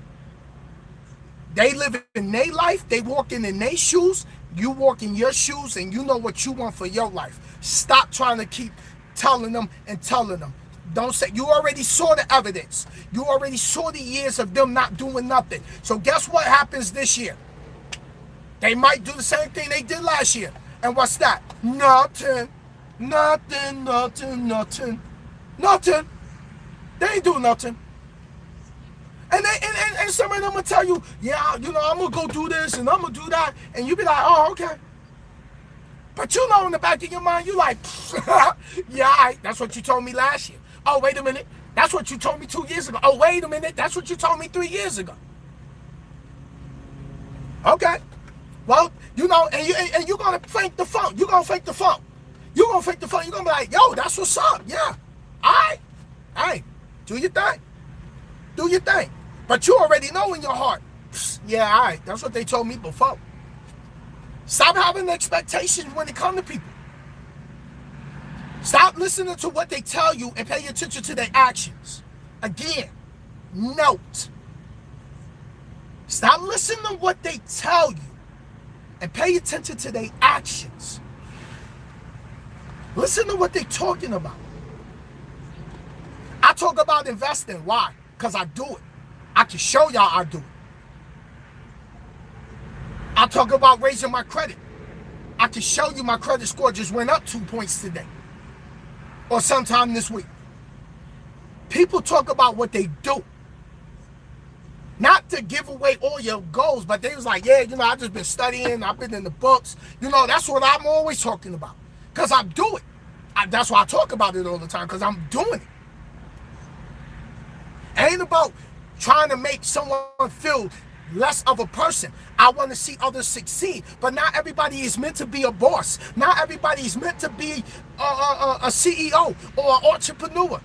They live in their life. They walking in their shoes. You walk in your shoes, and you know what you want for your life. Stop trying to keep telling them and telling them. Don't say, you already saw the evidence. You already saw the years of them not doing nothing. So guess what happens this year? They might do the same thing they did last year. And what's that? Nothing. Nothing. They ain't doing nothing. And some of them will tell you, yeah, you know, I'm going to go do this and I'm going to do that. And you be like, oh, okay. But you know in the back of your mind, you like, yeah, all right, that's what you told me last year. Oh, wait a minute. That's what you told me 2 years ago. Oh, wait a minute. That's what you told me 3 years ago. Okay. Well, you know, and you're going to fake the phone. You're going to fake the phone. You're going to fake the phone. You're going to be like, yo, that's what's up. Yeah. All right. Hey, do your thing. Do your thing. But you already know in your heart, yeah, all right. That's what they told me before. Stop having expectations when it comes to people. Stop listening to what they tell you and pay attention to their actions. Again, note. Stop listening to what they tell you and pay attention to their actions. Listen to what they're talking about. I talk about investing. Why? Because I do it. I can show y'all I do it. I talk about raising my credit. I can show you my credit score just went up 2 points today. Or sometime this week. People talk about what they do. Not to give away all your goals, but they was like, yeah, you know, I've just been studying. I've been in the books. You know, that's what I'm always talking about. Because I do it. That's why I talk about it all the time, because I'm doing it. It ain't about trying to make someone feel less of a person. I want to see others succeed, but not everybody is meant to be a boss. Not everybody is meant to be a CEO or an entrepreneur.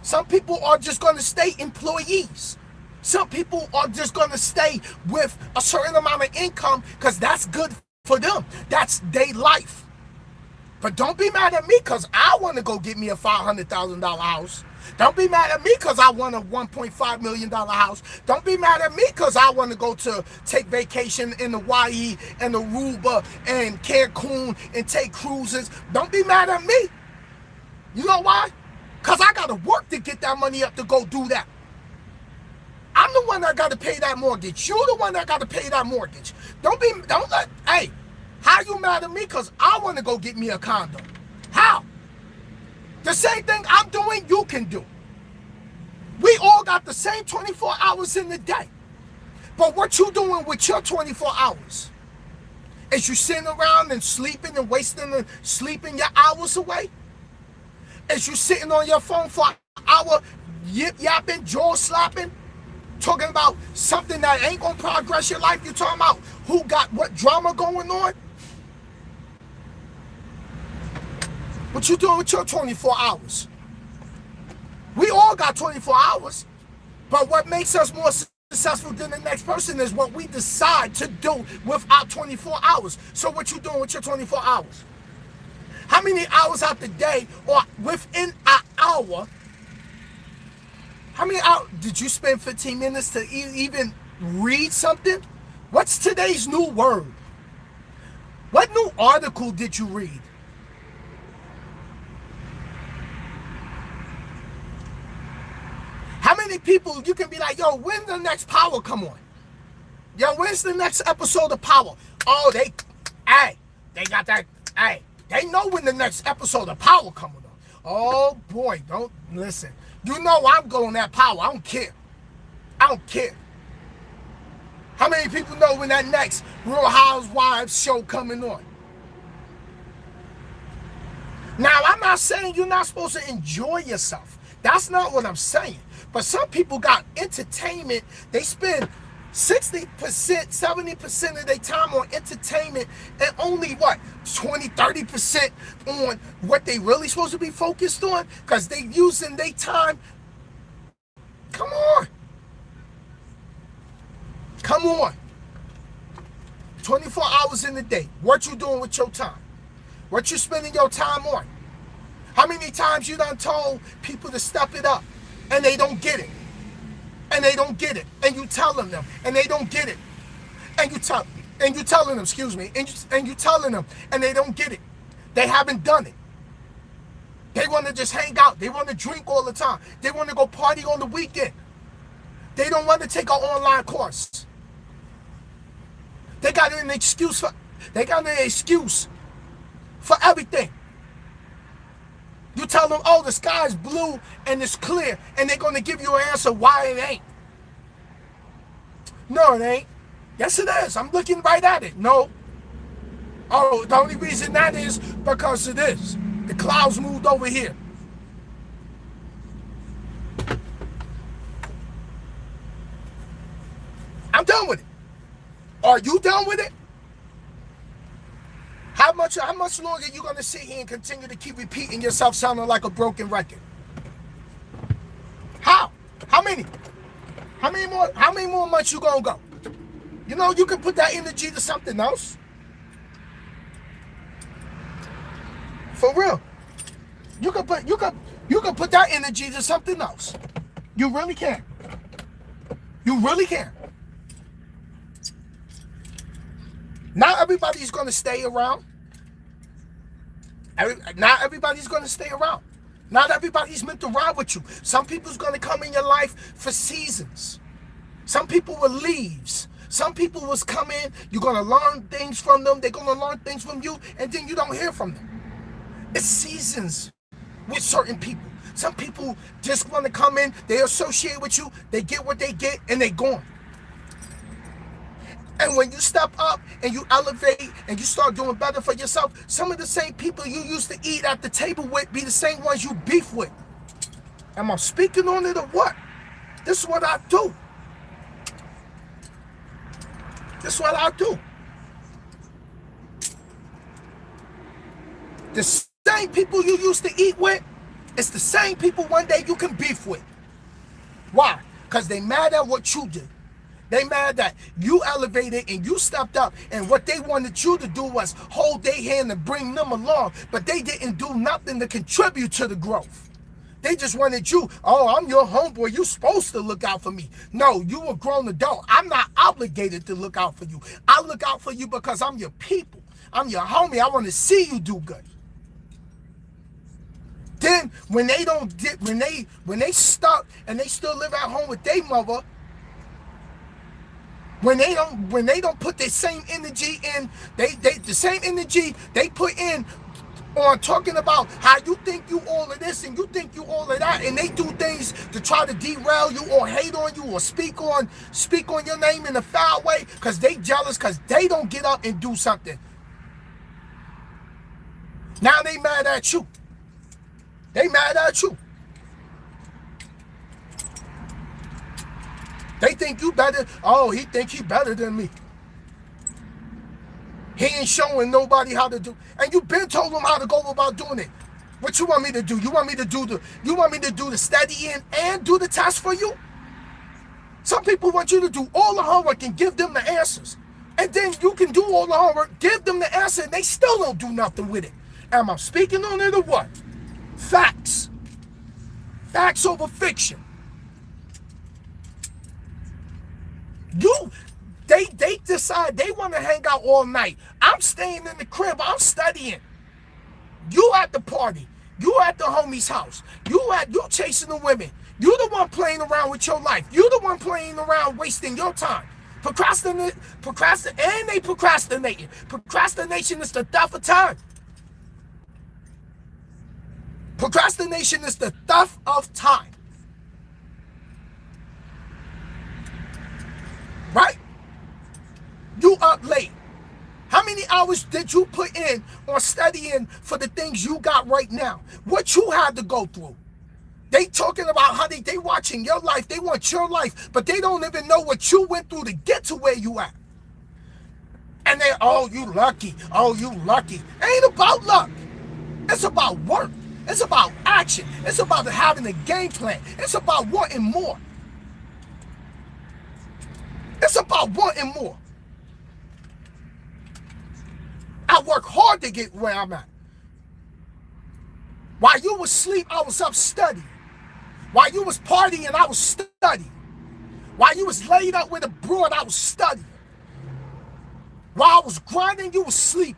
Some people are just going to stay employees. Some people are just going to stay with a certain amount of income because that's good for them. That's their life. But don't be mad at me because I want to go get me a $500,000 house. Don't be mad at me because I want a $1.5 million house. Don't be mad at me because I want to go to take vacation in Hawaii and Aruba and Cancun and take cruises. Don't be mad at me. You know why? Because I got to work to get that money up to go do that. I'm the one that got to pay that mortgage. You're the one that got to pay that mortgage. Hey, how you mad at me because I want to go get me a condo? How? The same thing I'm doing, you can do. We all got the same 24 hours in the day. But what you doing with your 24 hours? Is you sitting around and sleeping and wasting and sleeping your hours away? Is you sitting on your phone for an hour, yip-yapping, jaw-slapping, talking about something that ain't gonna progress your life? You talking about who got what drama going on? What you doing with your 24 hours? We all got 24 hours. But what makes us more successful than the next person is what we decide to do with our 24 hours. So what you doing with your 24 hours? How many hours out the day or within an hour, how many hours did you spend 15 minutes to even read something? What's today's new word? What new article did you read? How many people you can be like, yo, when's the next Power come on? Yo, when's the next episode of Power? Oh, they got that, they know when the next episode of Power coming on. Oh boy, don't listen. You know I'm going that Power. I don't care. I don't care. How many people know when that next Real Housewives show coming on? Now, I'm not saying you're not supposed to enjoy yourself. That's not what I'm saying. But some people got entertainment. They spend 60%, 70% of their time on entertainment and only what? 20, 30% on what they really supposed to be focused on because they using their time. Come on. Come on. 24 hours in the day. What you doing with your time? What you spending your time on? How many times you done told people to step it up and they don't get it? And they don't get it. And you telling them and they don't get it. And you telling them, excuse me, and you telling them and they don't get it. They haven't done it. They want to just hang out. They want to drink all the time. They want to go party on the weekend. They don't want to take an online course. They got an excuse for everything. You tell them, oh, the sky's blue and it's clear, and they're going to give you an answer why it ain't. No, it ain't. Yes, it is. I'm looking right at it. No. Oh, the only reason that is because it is. The clouds moved over here. I'm done with it. Are you done with it? How much longer are you going to sit here and continue to keep repeating yourself sounding like a broken record? How? How many? How many more months you going to go? You know, you can put that energy to something else. For real. You can put that energy to something else. You really can. You really can. Not everybody's going to stay around. Not everybody's going to stay around. Not everybody's meant to ride with you. Some people's going to come in your life for seasons. Some people will leave. Some people will come in. You're going to learn things from them. They're going to learn things from you. And then you don't hear from them. It's seasons with certain people. Some people just want to come in. They associate with you. They get what they get and they gone. And when you step up and you elevate and you start doing better for yourself, some of the same people you used to eat at the table with be the same ones you beef with. Am I speaking on it or what? This is what I do. This is what I do. The same people you used to eat with, it's the same people one day you can beef with. Why? Because they mad at what you did. They mad that you elevated and you stepped up, and what they wanted you to do was hold their hand and bring them along, but they didn't do nothing to contribute to the growth. They just wanted you, oh, I'm your homeboy, you supposed to look out for me. No, you a grown adult. I'm not obligated to look out for you. I look out for you because I'm your people. I'm your homie. I want to see you do good. Then when they stuck and they still live at home with their mother, when they don't put the same energy in, the same energy they put in on talking about how you think you all of this and you think you all of that, and they do things to try to derail you or hate on you or speak on your name in a foul way because they jealous because they don't get up and do something. Now they mad at you. They mad at you. They think you better. Oh, he think he better than me. He ain't showing nobody how to do. And you been told him how to go about doing it. What you want me to do? You want me to do the studying and do the test for you? Some people want you to do all the homework and give them the answers. And then you can do all the homework, give them the answer, and they still don't do nothing with it. Am I speaking on it or what? Facts. Facts over fiction. They decide they want to hang out all night. I'm staying in the crib. I'm studying. You at the party. You at the homie's house. You chasing the women. You the one playing around with your life. You the one playing around wasting your time. Procrastinating. Procrastination is the theft of time. Procrastination is the theft of time. Right? You up late. How many hours did you put in on studying for the things you got right now? What you had to go through? They talking about how they watching your life. They want your life, but they don't even know what you went through to get to where you at. And they, oh, you lucky. Oh, you lucky. It ain't about luck. It's about work. It's about action. It's about having a game plan. It's about wanting more. It's about wanting more. I work hard to get where I'm at. While you was asleep, I was up studying. While you was partying, I was studying. While you was laid up with a broad, I was studying. While I was grinding, you was sleeping.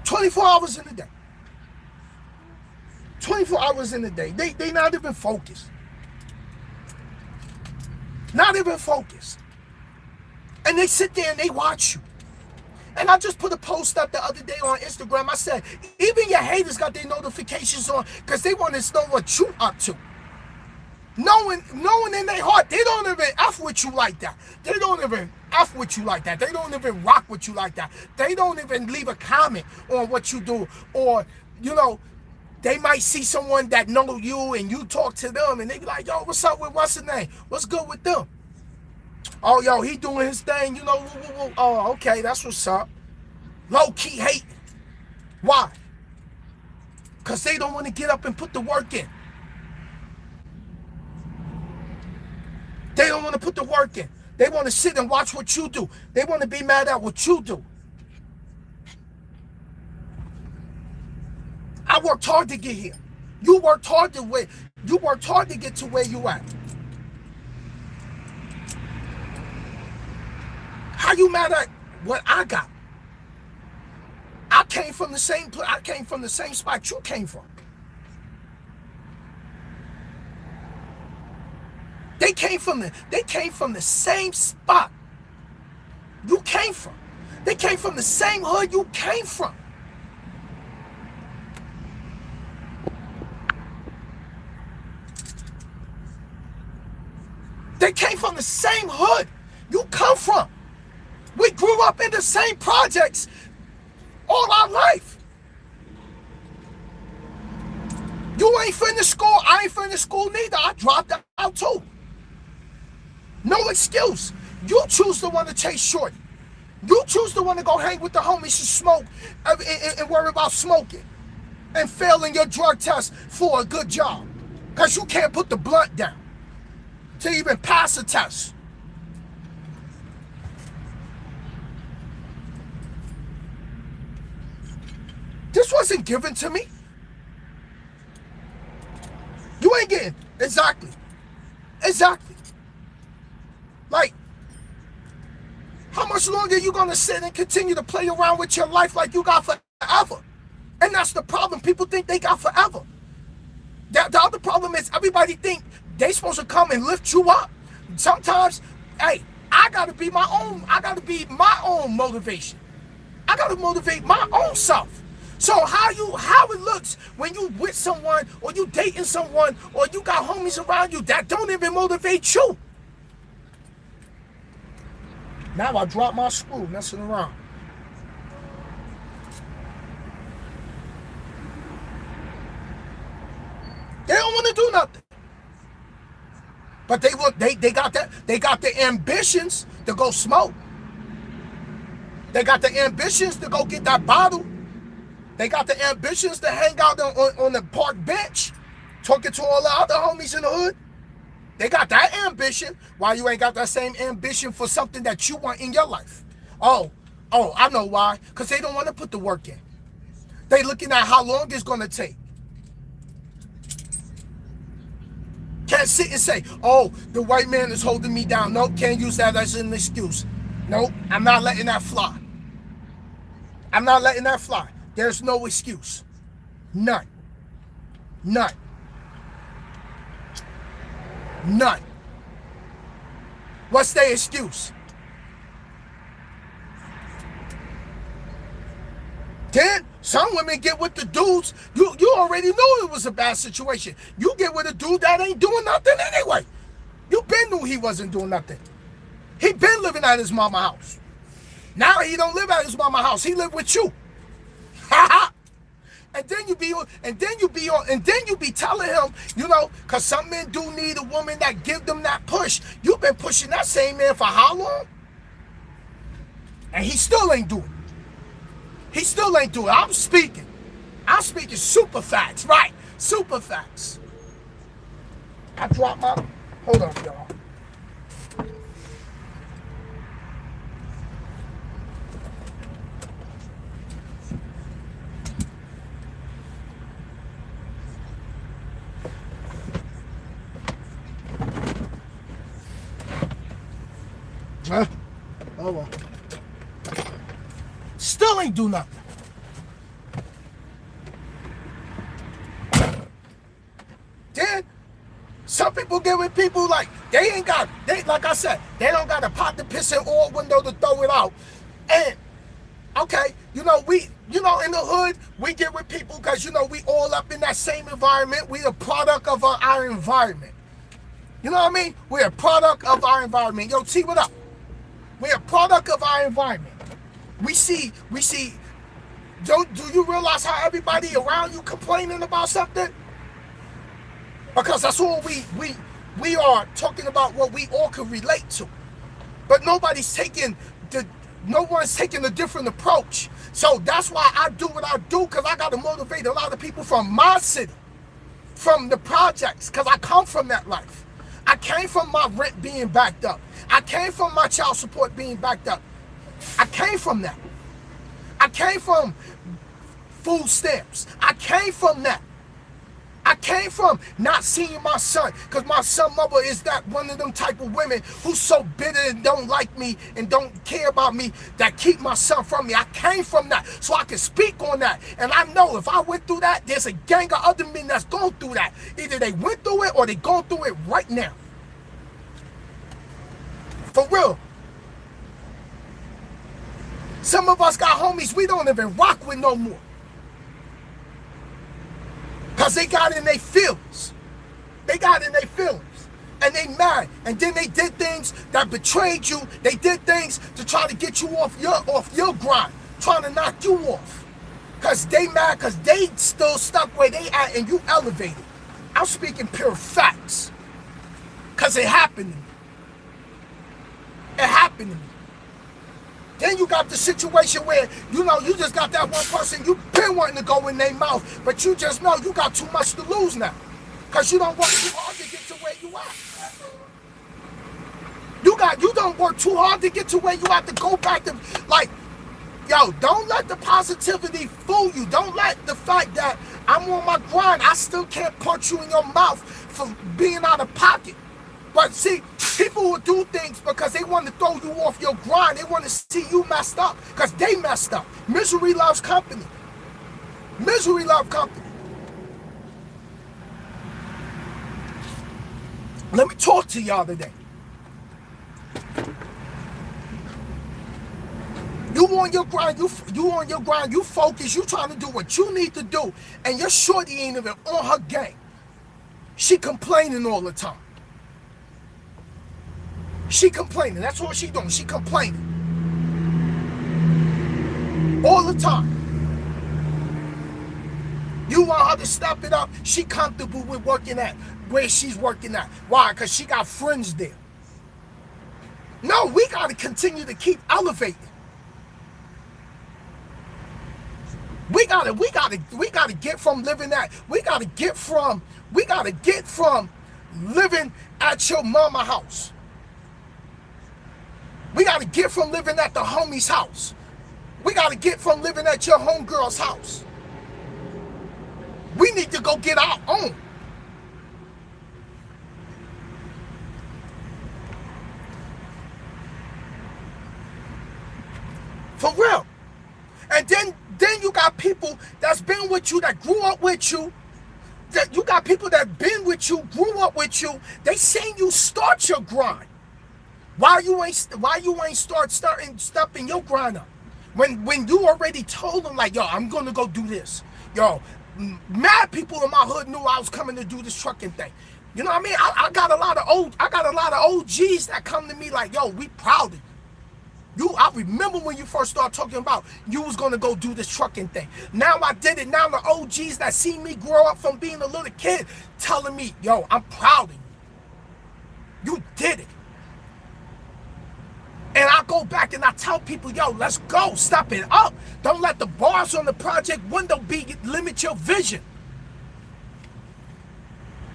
"24 hours in a day. 24 hours in a day. They not even focused. Not even focused. And they sit there and they watch you. And I just put a post up the other day on Instagram. I said, even your haters got their notifications on because they want to know what you up to. Knowing in their heart, they don't even F with you like that. They don't even F with you like that. They don't even rock with you like that. They don't even leave a comment on what you do. Or, you know, they might see someone that know you and you talk to them and they be like, yo, what's up with what's his name? What's good with them? Oh, yo, he doing his thing, you know. Oh, okay, that's what's up. Low-key hate. Why? Because they don't want to get up and put the work in. They don't want to put the work in. They want to sit and watch what you do. They want to be mad at what you do. I worked hard to get here. You worked hard to get to where you at. How you mad at what I got? I came from the same spot you came from. They came from the same spot you came from. They came from the same hood you came from. They came from the same hood you come from. We grew up in the same projects all our life. You ain't finished school. I ain't finished school neither. I dropped out too. No excuse. You choose to want to chase shorty. You choose to want to go hang with the homies and smoke and worry about smoking and failing your drug test for a good job. Because you can't put the blunt down to even pass a test. This wasn't given to me. You ain't getting exactly. Like, how much longer are you gonna sit and continue to play around with your life like you got forever? And that's the problem. People think they got forever. The other problem is everybody think they supposed to come and lift you up. Sometimes, hey, I gotta be my own motivation. I gotta motivate my own self. So how it looks when you with someone or you dating someone or you got homies around you that don't even motivate you. Now I drop my screw messing around. They don't want to do nothing. But they got the ambitions to go smoke. They got the ambitions to go get that bottle. They got the ambitions to hang out on the park bench, talking to all the other homies in the hood. They got that ambition. Why you ain't got that same ambition for something that you want in your life? Oh, I know why. Because they don't want to put the work in. They looking at how long it's going to take. Can't sit and say, oh, the white man is holding me down. Nope, can't use that as an excuse. Nope, I'm not letting that fly. I'm not letting that fly. There's no excuse. None. None. None. What's their excuse? Then some women get with the dudes. You already knew it was a bad situation. You get with a dude that ain't doing nothing anyway. You been knew he wasn't doing nothing. He been living at his mama house. Now he don't live at his mama house. He live with you. And then you be telling him, you know, because some men do need a woman that give them that push. You've been pushing that same man for how long? And he still ain't doing it. He still ain't doing it. I'm speaking super facts, right? Super facts. I dropped my, hold on, y'all. Oh well. Still ain't do nothing. Then some people get with people like they like I said, they don't got a pot to piss in or window to throw it out. And okay, you know, in the hood, we get with people because you know we all up in that same environment. We a product of our environment. You know what I mean? We're a product of our environment. Yo, T, what up? We're a product of our environment. We see, do you realize how everybody around you complaining about something? Because that's all we are talking about what we all can relate to. But no one's taking a different approach. So that's why I do what I do, because I got to motivate a lot of people from my city, from the projects, because I come from that life. I came from my rent being backed up. I came from my child support being backed up. I came from that. I came from food stamps. I came from that. I came from not seeing my son, because my son mother is that one of them type of women who's so bitter and don't like me and don't care about me that keep my son from me. I came from that, so I can speak on that. And I know if I went through that, there's a gang of other men that's going through that. Either they went through it or they going through it right now. For real. Some of us got homies we don't even rock with no more. Because they got in their feelings. They got in their feelings. And they mad. And then they did things that betrayed you. They did things to try to get you off your grind. Trying to knock you off. Because they mad because they still stuck where they at and you elevated. I'm speaking pure facts. Because it happened to me. It happened to me. Then you got the situation where, you know, you just got that one person you been wanting to go in their mouth, but you just know you got too much to lose now. Because you don't work too hard to get to where you are. You don't work too hard to get to where you have to go back to, like, yo, don't let the positivity fool you. Don't let the fact that I'm on my grind, I still can't punch you in your mouth for being out of pocket. But see, people will do things because they want to throw you off your grind. They want to see you messed up because they messed up. Misery loves company. Misery loves company. Let me talk to y'all today. You on your grind, you focus, you trying to do what you need to do, and your shorty ain't even on her game. She complaining all the time. She complaining. That's what she doing. She complaining. All the time. You want her to step it up. She comfortable with working at where she's working at. Why? Because she got friends there. No, we got to continue to keep elevating. We gotta get from living at. We gotta get from living at your mama house. We gotta get from living at the homie's house. We gotta get from living at your homegirl's house. We need to go get our own. For real. And then you got people that's been with you, that grew up with you. That you got people that been with you, grew up with you. They seen you start your grind. Why you ain't stepping your grind up? When you already told them, like, yo, I'm gonna go do this. Yo, mad people in my hood knew I was coming to do this trucking thing. You know what I mean? I got a lot of OGs that come to me like, yo, we proud of you. I remember when you first started talking about you was gonna go do this trucking thing. Now I did it. Now the OGs that see me grow up from being a little kid telling me, yo, I'm proud of you. You did it. And I go back and I tell people, yo, let's go, step it up. Don't let the bars on the project window limit your vision.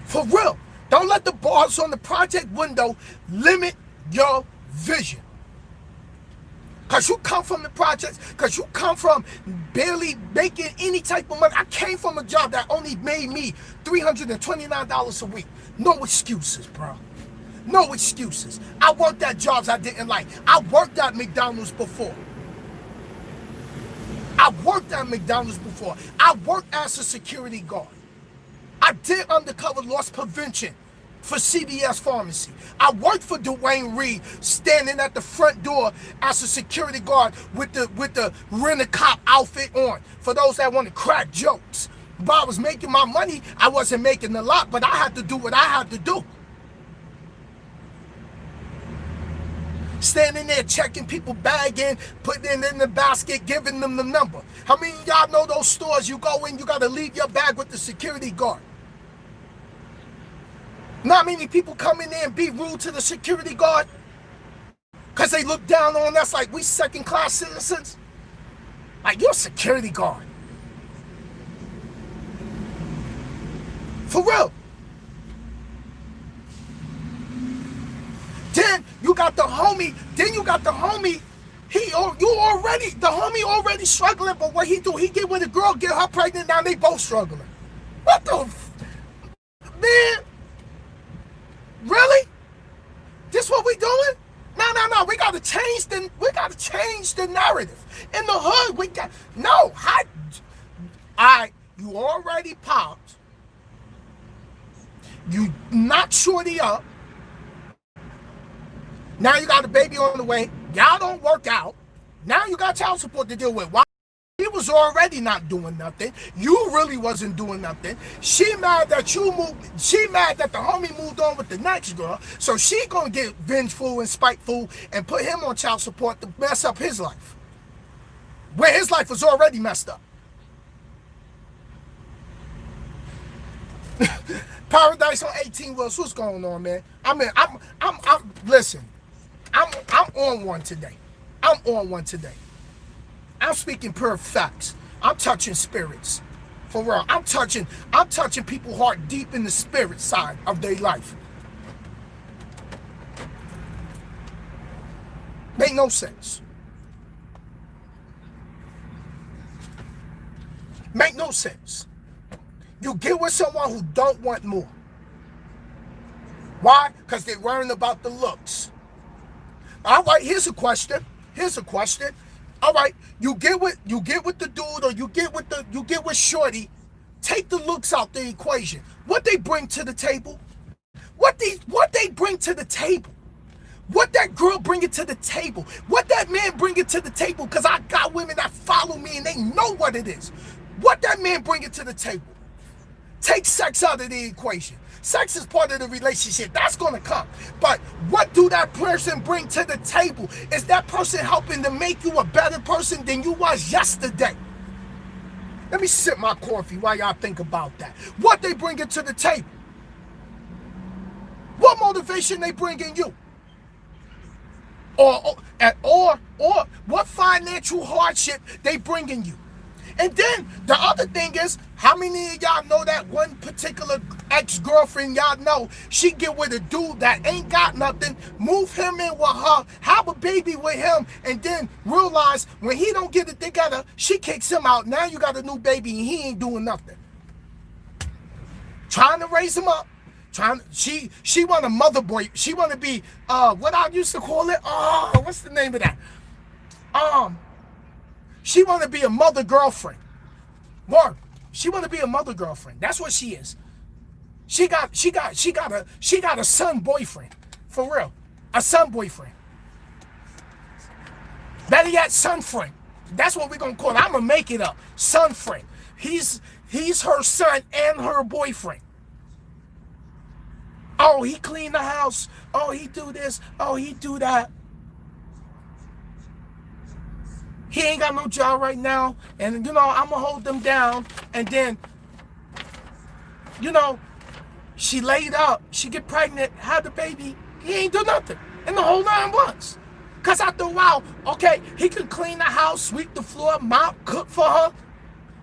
For real. Don't let the bars on the project window limit your vision. Because you come from the projects, because you come from barely making any type of money. I came from a job that only made me $329 a week. No excuses, bro. No excuses. I worked at jobs I didn't like. I worked at McDonald's before. I worked as a security guard. I did undercover loss prevention for CVS Pharmacy. I worked for Dwayne Reed, standing at the front door as a security guard with the rent-a-cop outfit on. For those that want to crack jokes. But I was making my money. I wasn't making a lot, but I had to do what I had to do. Standing there checking people bag in, putting it in the basket, giving them the number. How many of y'all know those stores you go in, you got to leave your bag with the security guard? Not many people come in there and be rude to the security guard because they look down on us like we second-class citizens. Like, you're a security guard. For real. Then you got the homie. The homie already struggling, but what he do? He get with a girl, get her pregnant, now they both struggling. What the man? Really? This what we doing? No. We gotta change the narrative. In the hood, you already popped. You knocked shorty up. Now you got a baby on the way. Y'all don't work out. Now you got child support to deal with. Why? He was already not doing nothing. You really wasn't doing nothing. She mad that you moved. She mad that the homie moved on with the next girl. So she gonna get vengeful and spiteful and put him on child support to mess up his life. Where his life was already messed up. Paradise on 18 wheels. What's going on, man? Listen. I'm on one today. I'm speaking pure facts. I'm touching spirits. For real. I'm touching people's heart deep in the spirit side of their life. Make no sense. Make no sense. You get with someone who don't want more. Why? Because they're worrying about the looks. All right, here's a question. All right, you get with the dude, or you get with shorty. Take the looks out the equation. What they bring to the table? What they bring to the table? What that girl bring it to the table? What that man bring it to the table? Because I got women that follow me and they know what it is. What that man bring it to the table? Take sex out of the equation. Sex is part of the relationship. That's going to come. But what do that person bring to the table? Is that person helping to make you a better person than you was yesterday? Let me sip my coffee while y'all think about that. What they bringing to the table? What motivation they bringing you? Or what financial hardship they bringing you? And then the other thing is, how many of y'all know that one particular ex-girlfriend y'all know, she get with a dude that ain't got nothing, move him in with her, have a baby with him, and then realize when he don't get it together, she kicks him out. Now you got a new baby and he ain't doing nothing. Trying to raise him up. She want a mother boy. She want to be what I used to call it. Oh, what's the name of that? She want to be a mother girlfriend. More. She want to be a mother girlfriend. That's what she is. She got a son boyfriend. For real. A son boyfriend. Better yet, son friend. That's what we're gonna call it. I'm gonna make it up. Son friend. He's her son and her boyfriend. Oh, he clean the house. Oh, he do this. Oh, he do that. He ain't got no job right now. And, I'm going to hold them down. And then, she laid up. She get pregnant, had the baby. He ain't do nothing in the whole 9 months. Because after a while, okay, he can clean the house, sweep the floor, mop, cook for her.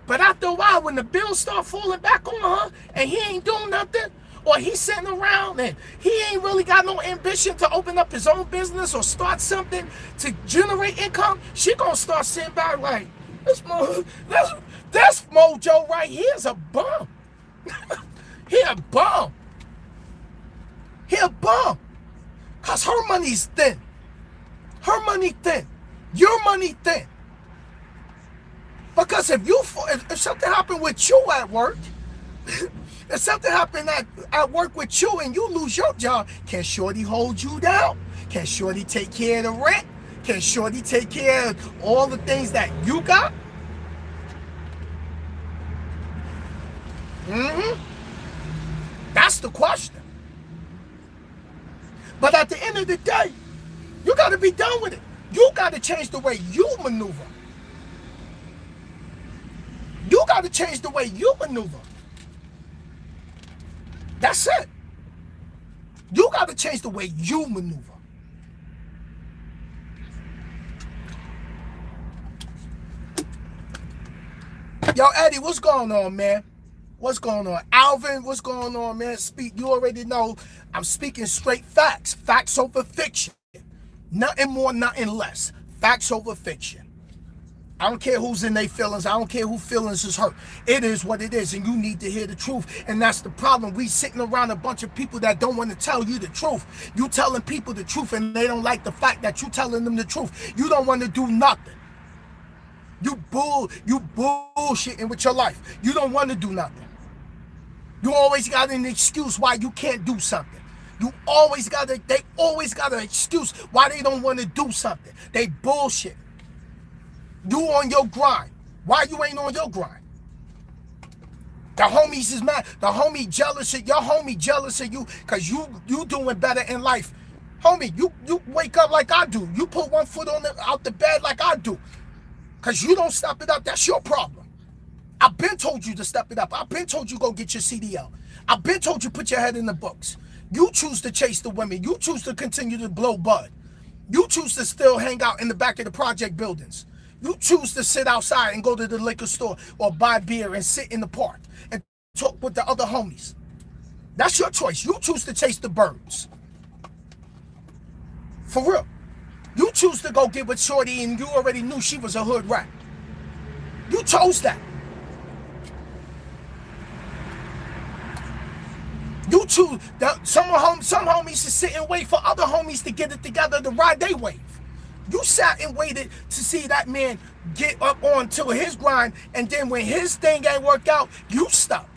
But after a while, when the bills start falling back on her and he ain't doing nothing, or he's sitting around and he ain't really got no ambition to open up his own business or start something to generate income, she gonna start sitting back like, this Mojo right here is a bum. He a bum. He a bum. Because her money's thin. Her money thin. Your money thin. Because if something happened with you at work, if something happened at work with you and you lose your job, can Shorty hold you down? Can Shorty take care of the rent? Can Shorty take care of all the things that you got? That's the question. But at the end of the day, you got to be done with it. You got to change the way you maneuver. You got to change the way you maneuver. That's it. You got to change the way you maneuver. Yo, Eddie, what's going on, man? What's going on? Alvin, what's going on, man? You already know I'm speaking straight facts. Facts over fiction. Nothing more, nothing less. Facts over fiction. I don't care who's in their feelings. I don't care who feelings is hurt. It is what it is, and you need to hear the truth. And that's the problem. We sitting around a bunch of people that don't want to tell you the truth. You telling people the truth, and they don't like the fact that you telling them the truth. You don't want to do nothing. You bullshitting with your life. You don't want to do nothing. You always got an excuse why you can't do something. They always got an excuse why they don't want to do something. They bullshit. You on your grind. Why you ain't on your grind? The homies is mad. The homie jealous of your homie jealous of you because you doing better in life. Homie, you wake up like I do. You put one foot out the bed like I do. Because you don't step it up. That's your problem. I've been told you to step it up. I've been told you go get your CDL. I've been told you put your head in the books. You choose to chase the women. You choose to continue to blow bud. You choose to still hang out in the back of the project buildings. You choose to sit outside and go to the liquor store or buy beer and sit in the park and talk with the other homies. That's your choice. You choose to chase the birds. For real. You choose to go get with Shorty and you already knew she was a hood rat. You chose that. You choose that. Some homies should sit and wait for other homies to get it together to ride their wave. You sat and waited to see that man get up onto his grind, and then when his thing ain't worked out, you stuck.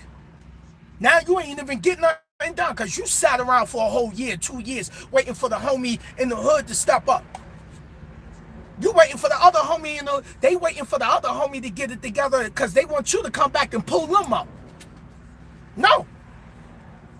Now you ain't even getting nothing done because you sat around for a whole year, 2 years, waiting for the homie in the hood to step up. You waiting for the other homie, they waiting for the other homie to get it together because they want you to come back and pull them up. No.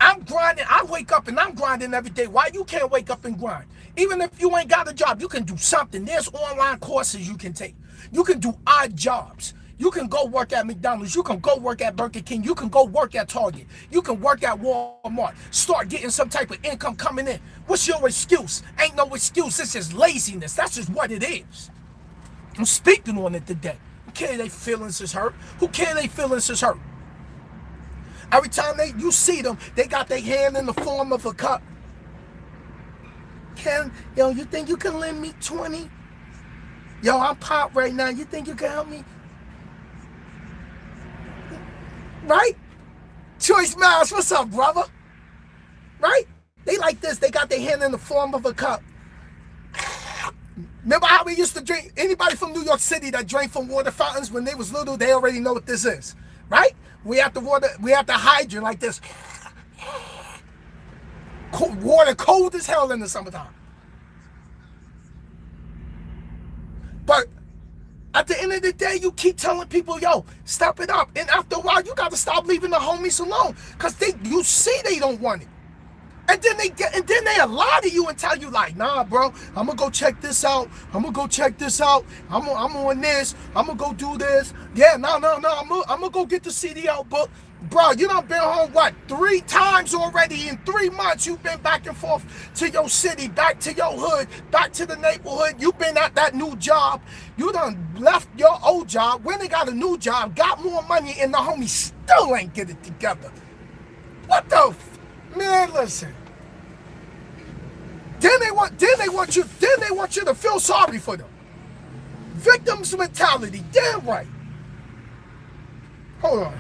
I'm grinding. I wake up and I'm grinding every day. Why you can't wake up and grind? Even if you ain't got a job, you can do something. There's online courses you can take. You can do odd jobs. You can go work at McDonald's. You can go work at Burger King. You can go work at Target. You can work at Walmart. Start getting some type of income coming in. What's your excuse? Ain't no excuse. It's just laziness. That's just what it is. I'm speaking on it today. Who care their feelings is hurt? Who care their feelings is hurt? Every time you see them, they got their hand in the form of a cup. Yo, you think you can lend me 20? Yo, I'm pop right now. You think you can help me? Right? Choice Miles, what's up, brother? Right? They like this. They got their hand in the form of a cup. Remember how we used to drink? Anybody from New York City that drank from water fountains when they was little, they already know what this is. Right? We have the hydrant like this. Water cold as hell in the summertime. But at the end of the day, you keep telling people, yo, step it up. And after a while, you got to stop leaving the homies alone. Because you see they don't want it. And then they lie to you and tell you like, nah, bro, I'm going to go check this out. I'm going to go check this out. I'm on this. I'm going to go do this. Yeah, no. I'm going to go get the CDL book. Bro, you done been home, what, 3 times already in 3 months. You've been back and forth to your city, back to your hood, back to the neighborhood. You've been at that new job. You done left your old job, went and got a new job, got more money, and the homies still ain't get it together. What the man, listen. Then they want you to feel sorry for them. Victims mentality, damn right. Hold on.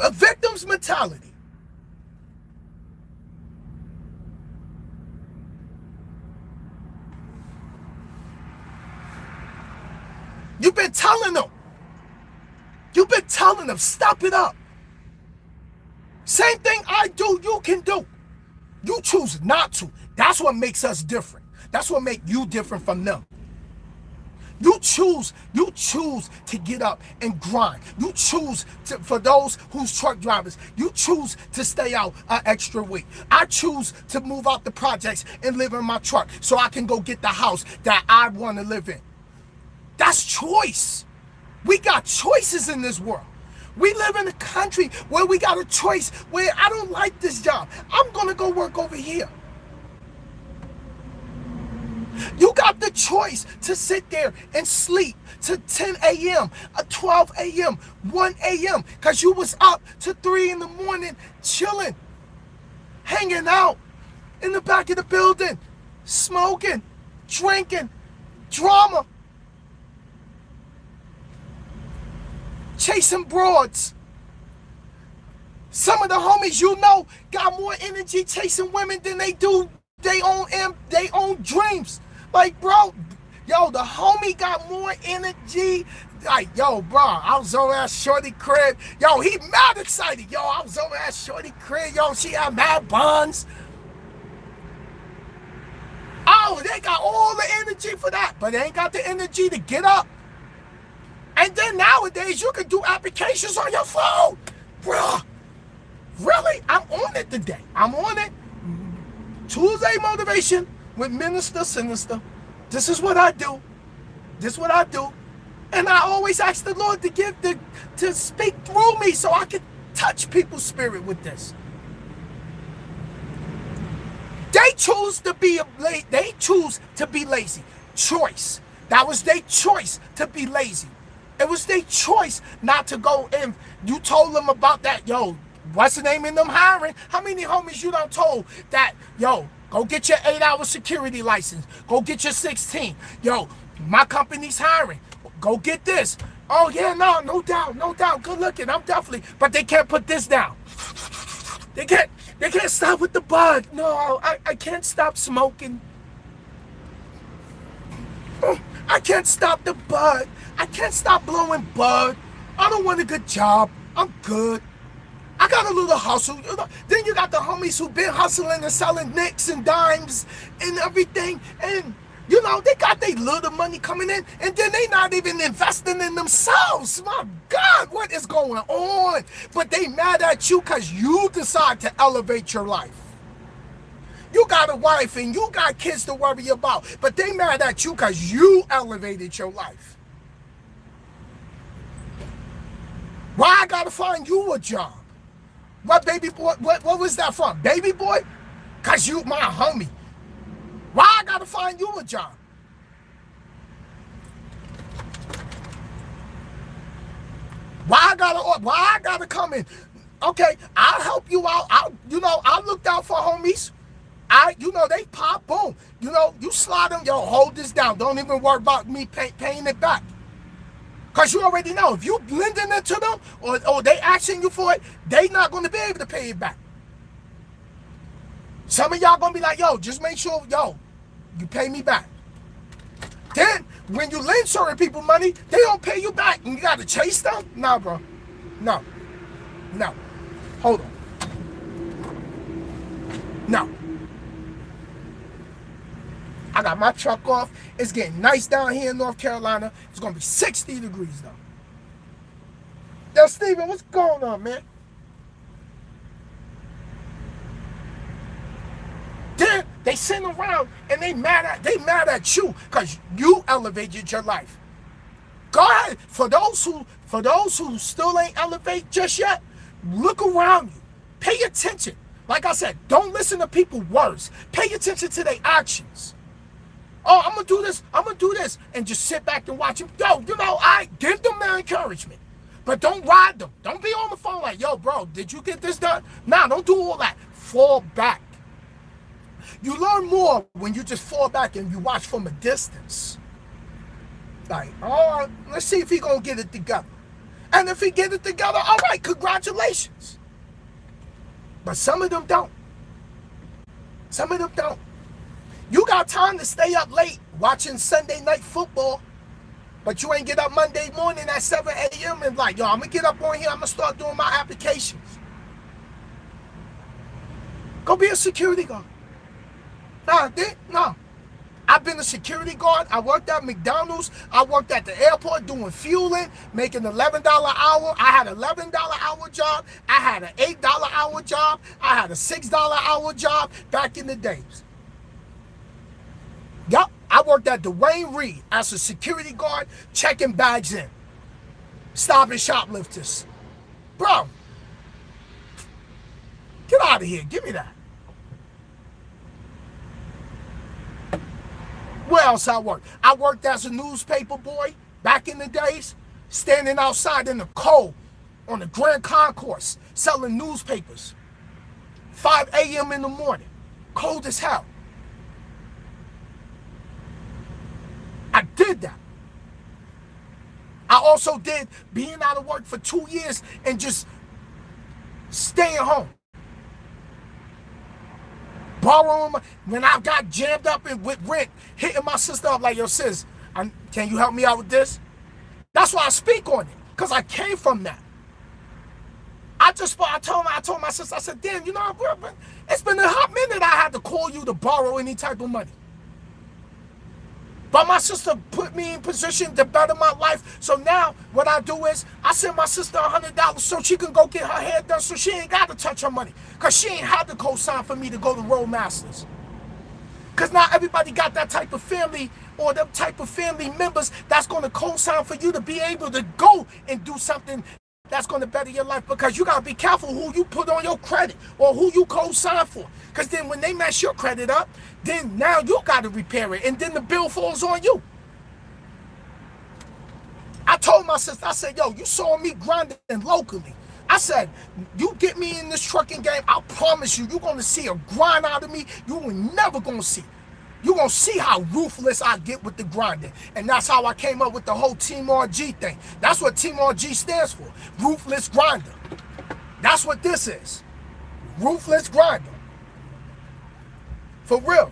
A victim's mentality. You've been telling them. Step it up. Same thing I do, you can do. You choose not to. That's what makes us different. That's what makes you different from them. You choose to get up and grind. You choose to, for those who's truck drivers, you choose to stay out an extra week. I choose to move out the projects and live in my truck so I can go get the house that I want to live in. That's choice. We got choices in this world. We live in a country where we got a choice where I don't like this job. I'm going to go work over here. You got the choice to sit there and sleep to 10 a.m., 12 a.m., 1 a.m. because you was up to 3 in the morning chilling, hanging out in the back of the building, smoking, drinking, drama, chasing broads. Some of the homies you know got more energy chasing women than they do they own dreams. Like, bro, yo, the homie got more energy. Like, yo, bro, I was over at Shorty crib. Yo, he mad excited. Yo, I was over at Shorty crib. Yo, she had mad buns. Oh, they got all the energy for that, but they ain't got the energy to get up. And then nowadays, you can do applications on your phone. Bro, really? I'm on it today. I'm on it. Tuesday motivation with Mr.Sinnizter. This is what I do. And I always ask the Lord to speak through me so I can touch people's spirit with this. They choose to be lazy. Choice. That was their choice to be lazy. It was their choice not to go in. You told them about that, yo. What's the name in them hiring? How many homies you done told that, yo, go get your 8-hour security license. Go get your 16. Yo, my company's hiring. Go get this. Oh, yeah, no doubt. Good looking. I'm definitely. But they can't put this down. They can't stop with the bud. No, I can't stop smoking. I can't stop the bud. I can't stop blowing bud. I don't want a good job. I'm good. I got a little hustle. Then you got the homies who been hustling and selling nicks and dimes and everything. And, you know, they got their little money coming in. And then they not even investing in themselves. My God, what is going on? But they mad at you because you decide to elevate your life. You got a wife and you got kids to worry about, but they mad at you because you elevated your life. Why I gotta find you a job? What baby boy, what was that from? Baby boy? Cause you my homie. Why I gotta find you a job? Why I gotta come in? Okay, I'll help you out. I looked out for homies. They pop, boom. You slide them, hold this down. Don't even worry about me paying it back. Because you already know, if you lending it to them or they asking you for it, they not going to be able to pay it back. Some of y'all going to be like, yo, just make sure, you pay me back. Then, when you lend certain people money, they don't pay you back. And you got to chase them? Nah, bro. No. Hold on. No. I got my truck off. It's getting nice down here in North Carolina. It's going to be 60 degrees, though. Yo, Steven, what's going on, man? Then they sitting around and they mad at you because you elevated your life. Go ahead. For those who still ain't elevate just yet, look around you. Pay attention. Like I said, don't listen to people's words. Pay attention to their actions. Oh, I'm going to do this, and just sit back and watch them. I give them their encouragement, but don't ride them. Don't be on the phone like, yo, bro, did you get this done? Nah, don't do all that. Fall back. You learn more when you just fall back and you watch from a distance. Like, oh, let's see if he going to get it together. And if he get it together, all right, congratulations. But some of them don't. Some of them don't. You got time to stay up late watching Sunday night football, but you ain't get up Monday morning at 7 a.m. and like, yo, I'm going to get up on here. I'm going to start doing my applications. Go be a security guard. No. I've been a security guard. I worked at McDonald's. I worked at the airport doing fueling, making $11 an hour. I had an $11 hour job. I had an $8 hour job. I had a $6 hour job back in the days. Yup, I worked at Dwayne Reed as a security guard, checking bags in, stopping shoplifters. Bro, get out of here. Give me that. Where else I worked? I worked as a newspaper boy back in the days, standing outside in the cold on the Grand Concourse, selling newspapers. 5 a.m. in the morning, cold as hell. I did that. I also did being out of work for 2 years and just staying home. Borrowing when I got jammed up with rent, hitting my sister up like, yo, sis, can you help me out with this? That's why I speak on it, because I came from that. I told my sister, I said, damn, it's been a hot minute I had to call you to borrow any type of money. But my sister put me in position to better my life. So now what I do is I send my sister $100 so she can go get her hair done so she ain't got to touch her money. Because she ain't had to co-sign for me to go to Roadmasters. Because not everybody got that type of family or them type of family members that's going to co-sign for you to be able to go and do something that's going to better your life, because you got to be careful who you put on your credit or who you co-sign for. Because then when they mess your credit up, then now you got to repair it, and then the bill falls on you. I told my sister, I said, yo, you saw me grinding locally. I said, you get me in this trucking game, I promise you're going to see a grind out of me you were never going to see. You're going to see how ruthless I get with the grinding. And that's how I came up with the whole Team RG thing. That's what Team RG stands for. Ruthless Grinder. That's what this is. Ruthless Grinder. For real.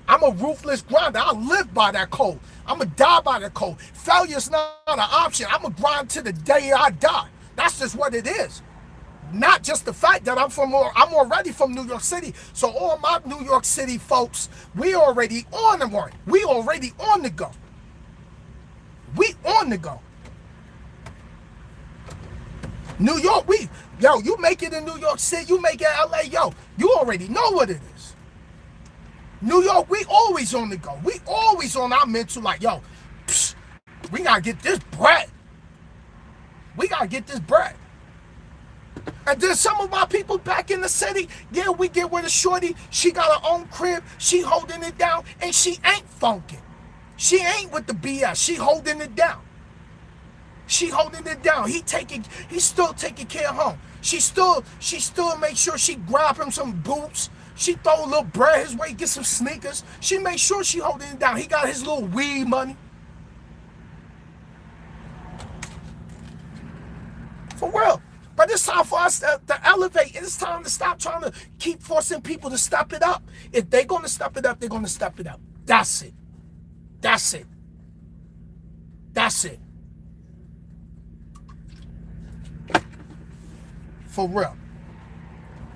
I'm a ruthless grinder. I live by that code. I'm going to die by that code. Failure's not an option. I'm going to grind to the day I die. That's just what it is. Not just the fact that I'm already from New York City. So all my New York City folks, we already on the run. We already on the go. We on the go. New York, you make it in New York City, you make it in LA, you already know what it is. New York, we always on the go. We always on our mental like, yo, psh, we gotta get this bread. We gotta get this bread. And then some of my people back in the city, yeah, we get with a shorty. She got her own crib. She holding it down, and she ain't funking. She ain't with the BS. She holding it down. She holding it down. He's still taking care of home. She still make sure she grab him some boots. She throw a little bread his way, get some sneakers. She make sure she holding it down. He got his little weed money. For real. But it's time for us to elevate. It's time to stop trying to keep forcing people to step it up. If they're going to step it up, they're going to step it up. That's it. That's it. That's it. For real.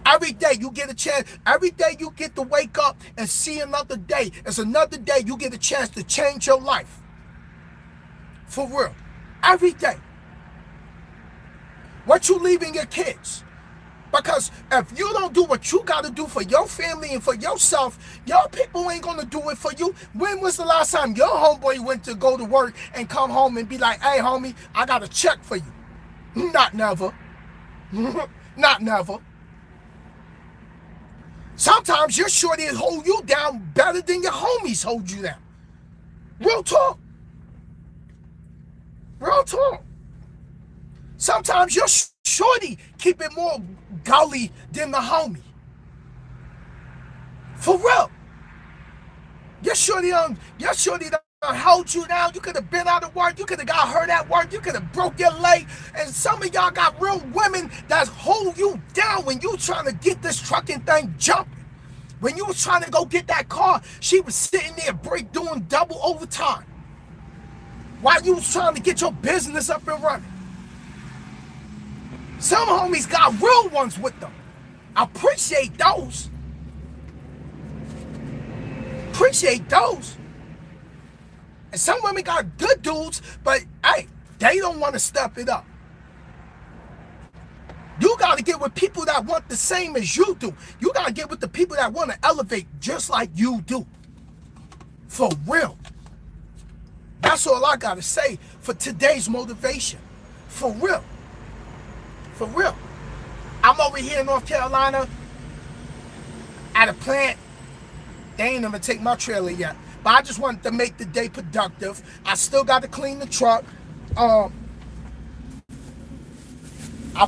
Every day you get a chance. Every day you get to wake up and see another day. It's another day you get a chance to change your life. For real. Every day. What you leaving your kids? Because if you don't do what you got to do for your family and for yourself, your people ain't going to do it for you. When was the last time your homeboy went to go to work and come home and be like, hey, homie, I got a check for you? Not never. Not never. Sometimes your shorty hold you down better than your homies hold you down. Real talk. Real talk. Sometimes your shorty keep it more gully than the homie. For real. Your shorty done held you down. You could have been out of work. You could have got hurt at work. You could have broke your leg. And some of y'all got real women that hold you down when you trying to get this trucking thing jumping. When you was trying to go get that car, she was sitting there doing double overtime. While you was trying to get your business up and running. Some homies got real ones with them. Appreciate those. Appreciate those. And some women got good dudes, but hey, they don't want to step it up. You got to get with people that want the same as you do. You got to get with the people that want to elevate just like you do. For real. That's all I got to say for today's motivation. For real. For real. I'm over here in North Carolina at a plant. They ain't even take my trailer yet. But I just wanted to make the day productive. I still got to clean the truck. I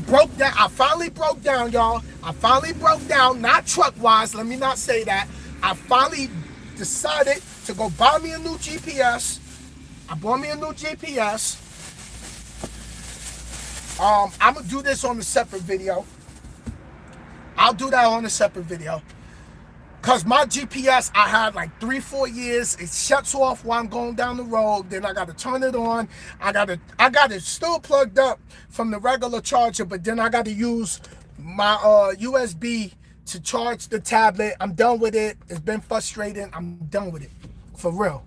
broke down. I finally broke down, y'all. I finally broke down, not truck-wise. Let me not say that. I finally decided to go buy me a new GPS. I bought me a new GPS. I'm going to do this on a separate video. I'll do that on a separate video. Because my GPS, I had like 3-4 years. It shuts off while I'm going down the road. Then I got to turn it on. I got it still plugged up from the regular charger. But then I got to use my USB to charge the tablet. I'm done with it. It's been frustrating. I'm done with it. For real.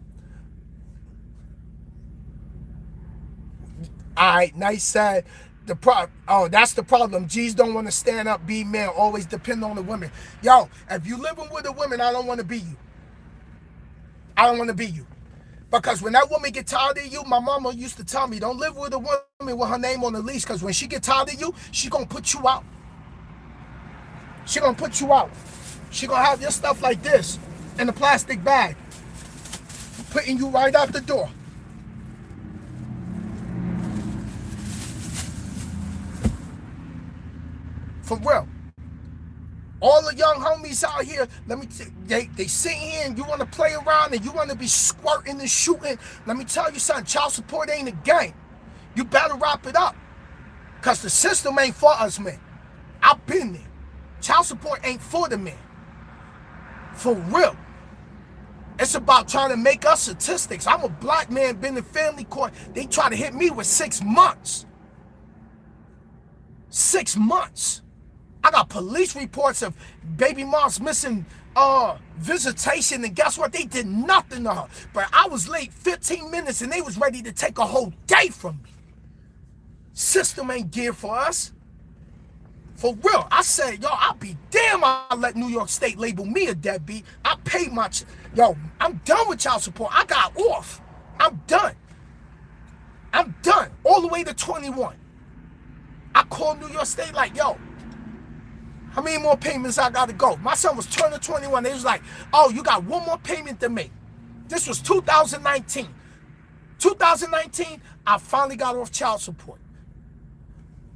All right, nice said. That's the problem. G's don't want to stand up, be men, always depend on the women. Yo, if you living with a woman, I don't want to be you. I don't want to be you. Because when that woman get tired of you, my mama used to tell me, don't live with a woman with her name on the leash, because when she get tired of you, she gonna put you out. She gonna put you out. She gonna have your stuff like this in a plastic bag, putting you right out the door. For real. All the young homies out here, let me they sit here and you want to play around and you want to be squirting and shooting. Let me tell you something, child support ain't a game. You better wrap it up. Because the system ain't for us, man. I've been there. Child support ain't for the men. For real. It's about trying to make us statistics. I'm a black man, been in family court. They try to hit me with 6 months. 6 months. I got police reports of baby moms missing visitation, and guess what? They did nothing to her. But I was late 15 minutes and they was ready to take a whole day from me. System ain't geared for us. For real, I said, yo, I'll be damn I let New York State label me a deadbeat. I paid my, yo, I'm done with child support. I got off. I'm done. I'm done. All the way to 21. I called New York State like, yo, how many more payments I got to go? My son was turning 21. They was like, oh, you got one more payment to make. This was 2019. 2019, I finally got off child support.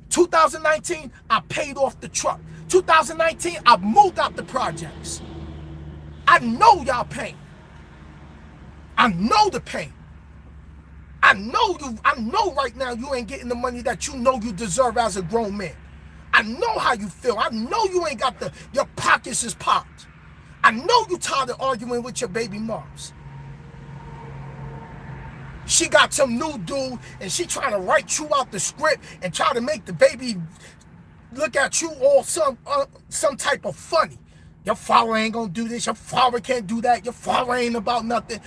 2019, I paid off the truck. 2019, I moved out the projects. I know y'all pain. I know the pain. I know right now you ain't getting the money that you know you deserve as a grown man. I know how you feel. I know you ain't got your pockets is popped. I know you tired of arguing with your baby moms. She got some new dude and she trying to write you out the script and try to make the baby look at you all some type of funny. Your father ain't gonna do this. Your father can't do that. Your father ain't about nothing.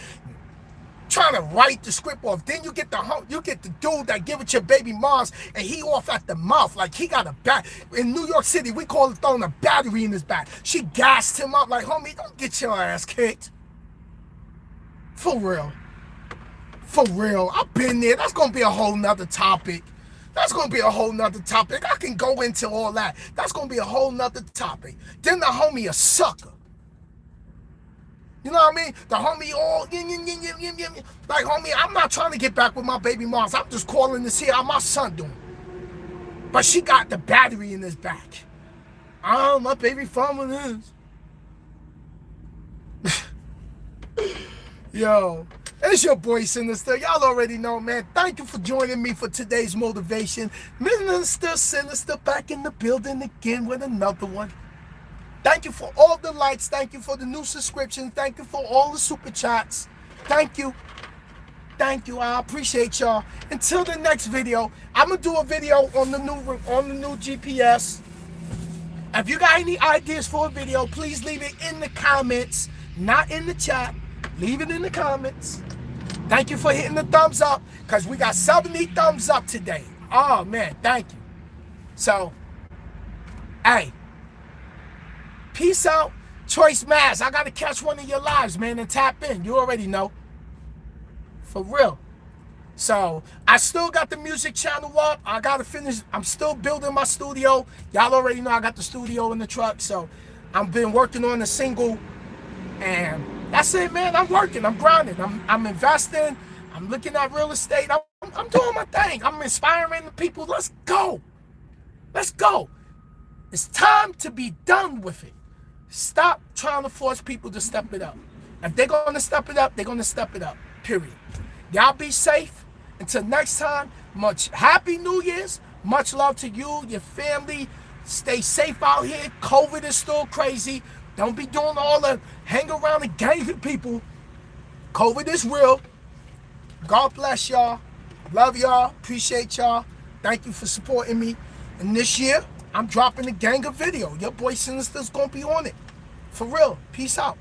Trying to write the script off. Then you get the dude that give it your baby moms and he off at the mouth like he got a bat. In New York City, we call it throwing a battery in his back. She gassed him up like, homie, don't get your ass kicked. For real. For real. I've been there. That's gonna be a whole nother topic. That's gonna be a whole nother topic. I can go into all that. That's gonna be a whole nother topic. Then the homie a sucker. You know what I mean? The homie all, like, homie, I'm not trying to get back with my baby moms. I'm just calling to see how my son doing. But she got the battery in his back. Oh, my baby father is. Yo, it's your boy Sinister. Y'all already know, man. Thank you for joining me for today's motivation. Mr.Sinnizter back in the building again with another one. Thank you for all the likes. Thank you for the new subscriptions. Thank you for all the super chats. Thank you. Thank you. I appreciate y'all. Until the next video, I'm gonna do a video on the new GPS. If you got any ideas for a video, please leave it in the comments, not in the chat. Leave it in the comments. Thank you for hitting the thumbs up, because we got 70 thumbs up today. Oh man, thank you. So, hey. Peace out. Choice Mass. I got to catch one of your lives, man, and tap in. You already know. For real. So, I still got the music channel up. I got to finish. I'm still building my studio. Y'all already know I got the studio in the truck. So, I've been working on a single. And that's it, man. I'm working. I'm grinding. I'm investing. I'm looking at real estate. I'm doing my thing. I'm inspiring the people. Let's go. Let's go. It's time to be done with it. Stop trying to force people to step it up. If they're going to step it up, they're going to step it up. Period. Y'all be safe. Until next time, happy New Year's. Much love to you, your family. Stay safe out here. COVID is still crazy. Don't be doing all the hang around and gang with people. COVID is real. God bless y'all. Love y'all. Appreciate y'all. Thank you for supporting me. And this year, I'm dropping a gang of video. Your boy Sinister's gonna be on it. For real. Peace out.